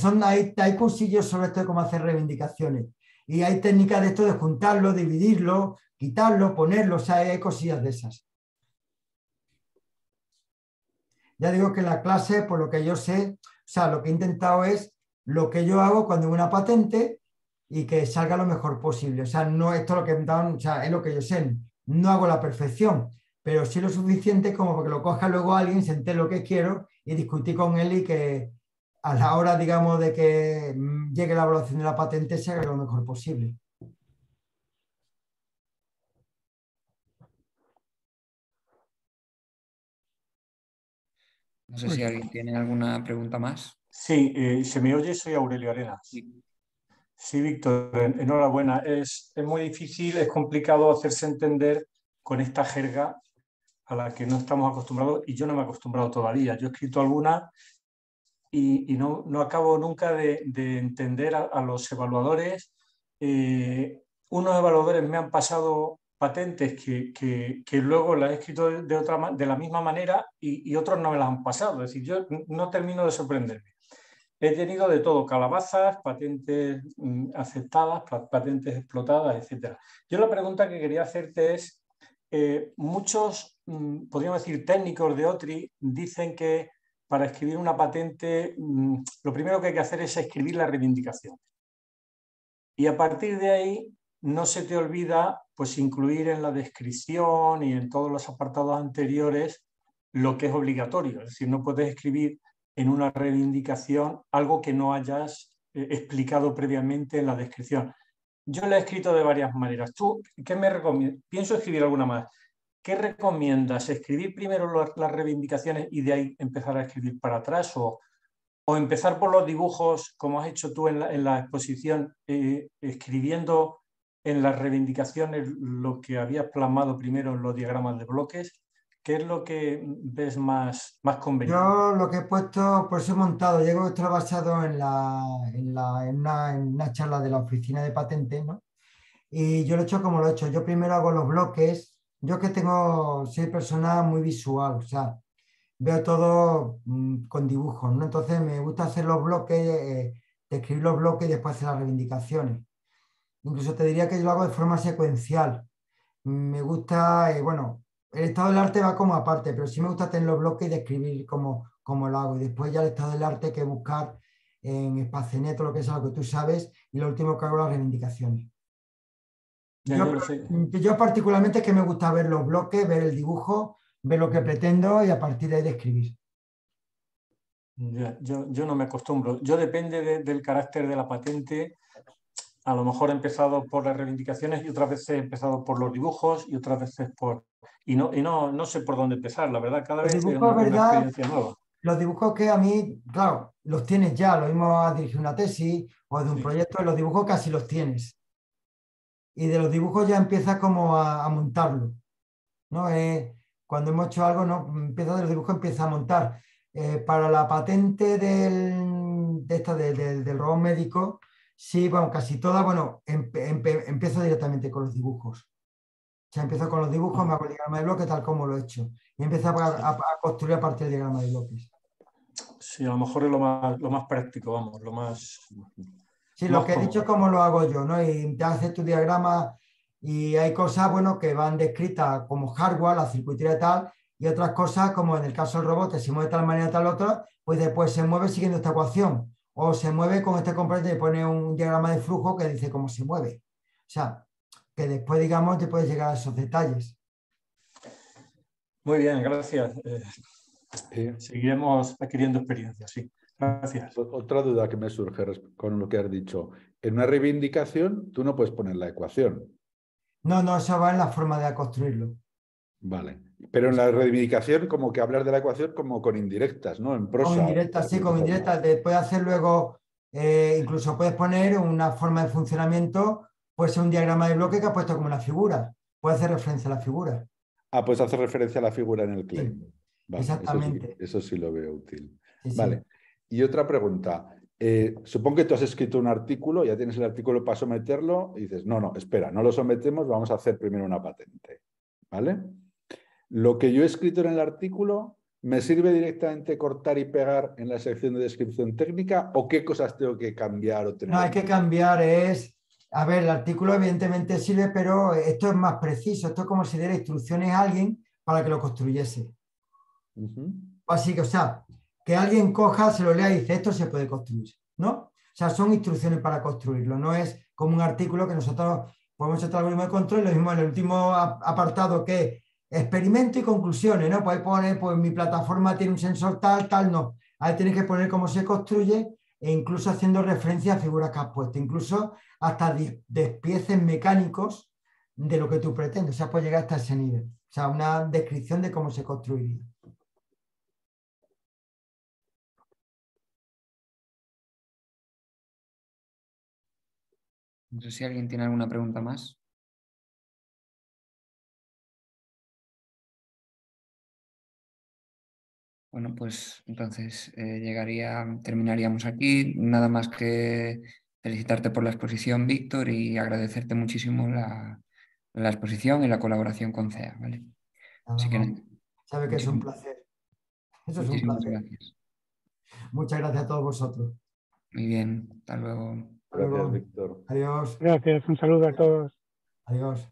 hay cursillos sobre esto de cómo hacer reivindicaciones. Y hay técnicas de esto de juntarlo, dividirlo, quitarlo, ponerlo. O sea, hay cosillas de esas. Ya digo que la clase, por lo que yo sé, o sea, lo que he intentado es lo que yo hago cuando hago una patente y que salga lo mejor posible. O sea, no esto lo que me dan, o sea, es lo que yo sé. No hago la perfección, pero sí lo suficiente como para que lo coja luego alguien, se entere lo que quiero y discutir con él y que a la hora, digamos, de que llegue la evaluación de la patente se haga lo mejor posible. No sé si alguien tiene alguna pregunta más. Sí, ¿se me oye? Soy Aurelio Arenas. Sí, Víctor, enhorabuena. Es muy difícil, es complicado hacerse entender con esta jerga a la que no estamos acostumbrados y yo no me he acostumbrado todavía. Yo he escrito algunas no acabo nunca de entender a los evaluadores. Unos evaluadores me han pasado patentes que luego las he escrito de la misma manera y otros no me las han pasado. Es decir, yo no termino de sorprenderme. He tenido de todo, calabazas, patentes aceptadas, patentes explotadas, etc. Yo la pregunta que quería hacerte es, muchos, podríamos decir, técnicos de OTRI dicen que para escribir una patente lo primero que hay que hacer es escribir la reivindicación. Y a partir de ahí no se te olvida pues, incluir en la descripción y en todos los apartados anteriores lo que es obligatorio. Es decir, no puedes escribir en una reivindicación algo que no hayas explicado previamente en la descripción. Yo la he escrito de varias maneras. ¿Tú qué me recomiendas? Pienso escribir alguna más. ¿Qué recomiendas? ¿Escribir primero las reivindicaciones y de ahí empezar a escribir para atrás? ¿O empezar por los dibujos, como has hecho tú en la exposición, escribiendo en las reivindicaciones lo que habías plasmado primero en los diagramas de bloques? ¿Qué es lo que ves más conveniente? Yo lo que he puesto, por eso he montado, llego esto basado en una charla de la oficina de patentes, ¿no? Y yo lo he hecho como lo he hecho. Yo primero hago los bloques. Yo que soy persona muy visual, o sea, veo todo con dibujos, ¿no? Entonces me gusta hacer los bloques, escribir los bloques y después hacer las reivindicaciones. Incluso te diría que yo lo hago de forma secuencial. Me gusta, bueno, el estado del arte va como aparte, pero sí me gusta tener los bloques y describir cómo lo hago. Y después ya el estado del arte hay que buscar en Espacenet o lo que sea, lo que tú sabes, y lo último que hago las reivindicaciones. Yo particularmente es que me gusta ver los bloques, ver el dibujo, ver lo que pretendo y a partir de ahí describir. Yo no me acostumbro. Yo depende del carácter de la patente. A lo mejor he empezado por las reivindicaciones y otras veces he empezado por los dibujos y otras veces por... Y no sé por dónde empezar, la verdad, cada Los vez es dibujos, una ¿verdad? experiencia nueva. Los dibujos que a mí, claro, los tienes ya, lo mismo a dirigir una tesis o de un proyecto, los dibujos casi los tienes. Y de los dibujos ya empiezas como a montarlo, ¿no? Cuando hemos hecho algo, ¿no? Empieza de los dibujos, empieza a montar. Para la patente del robot médico, sí, bueno, casi todas, bueno, empiezo directamente con los dibujos. O sea, empiezo con los dibujos, me hago el diagrama de bloques tal como lo he hecho. Y empiezo a construir a partir del diagrama de bloques. Sí, a lo mejor es lo más práctico, vamos, lo más... Sí, lo que he dicho es cómo lo hago yo, ¿no? Y te haces tu diagrama y hay cosas, bueno, que van descritas como hardware, la circuitería y tal, y otras cosas como en el caso del robot, que se mueve de tal manera, tal otra, pues después se mueve siguiendo esta ecuación, o se mueve con este componente y pone un diagrama de flujo que dice cómo se mueve. O sea, que después, digamos, te puedes llegar a esos detalles. Muy bien, gracias. Seguiremos adquiriendo experiencia, sí. Gracias. Otra duda que me surge con lo que has dicho. En una reivindicación, tú no puedes poner la ecuación. No, eso va en la forma de construirlo. Vale. Pero en la reivindicación, como que hablar de la ecuación como con indirectas, ¿no? En prosa. Con indirectas, sí, con indirectas. Te puedes hacer luego, incluso puedes poner una forma de funcionamiento, puede ser un diagrama de bloque que has puesto como una figura. Puede hacer referencia a la figura. Ah, pues hace referencia a la figura en el claim. Sí, vale, exactamente. Eso sí lo veo útil. Sí, vale. Y otra pregunta. Supongo que tú has escrito un artículo, ya tienes el artículo para someterlo y dices, no, espera, no lo sometemos, vamos a hacer primero una patente. ¿Vale? Lo que yo he escrito en el artículo, ¿me sirve directamente cortar y pegar en la sección de descripción técnica o qué cosas tengo que cambiar o tener? No, hay que cambiar, a ver, el artículo evidentemente sirve, pero esto es más preciso, esto es como si diera instrucciones a alguien para que lo construyese. Así que, o sea, que alguien coja, se lo lea y dice, esto se puede construir, ¿no? O sea, son instrucciones para construirlo, no es como un artículo que nosotros podemos hacer algoritmo de control, lo mismo en el último apartado que es experimento y conclusiones, ¿no? Pues ahí pone, pues mi plataforma tiene un sensor tal, no. Ahí tienes que poner cómo se construye e incluso haciendo referencia a figuras que has puesto, incluso hasta despieces mecánicos de lo que tú pretendes, o sea, puede llegar hasta ese nivel. O sea, una descripción de cómo se construiría. No sé si alguien tiene alguna pregunta más. Bueno, pues entonces terminaríamos aquí. Nada más que felicitarte por la exposición, Víctor, y agradecerte muchísimo la exposición y la colaboración con CEA, ¿vale? Nada Así que más. nada, Sabe que es un placer. Eso es un muchísimas placer. gracias. Muchas gracias a todos vosotros. Muy bien, hasta luego. Hasta Gracias, luego. Víctor. Adiós. Gracias, un saludo a todos. Adiós.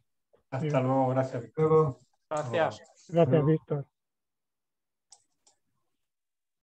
Hasta luego, gracias. Hasta luego. Gracias. Gracias, Luego. Víctor.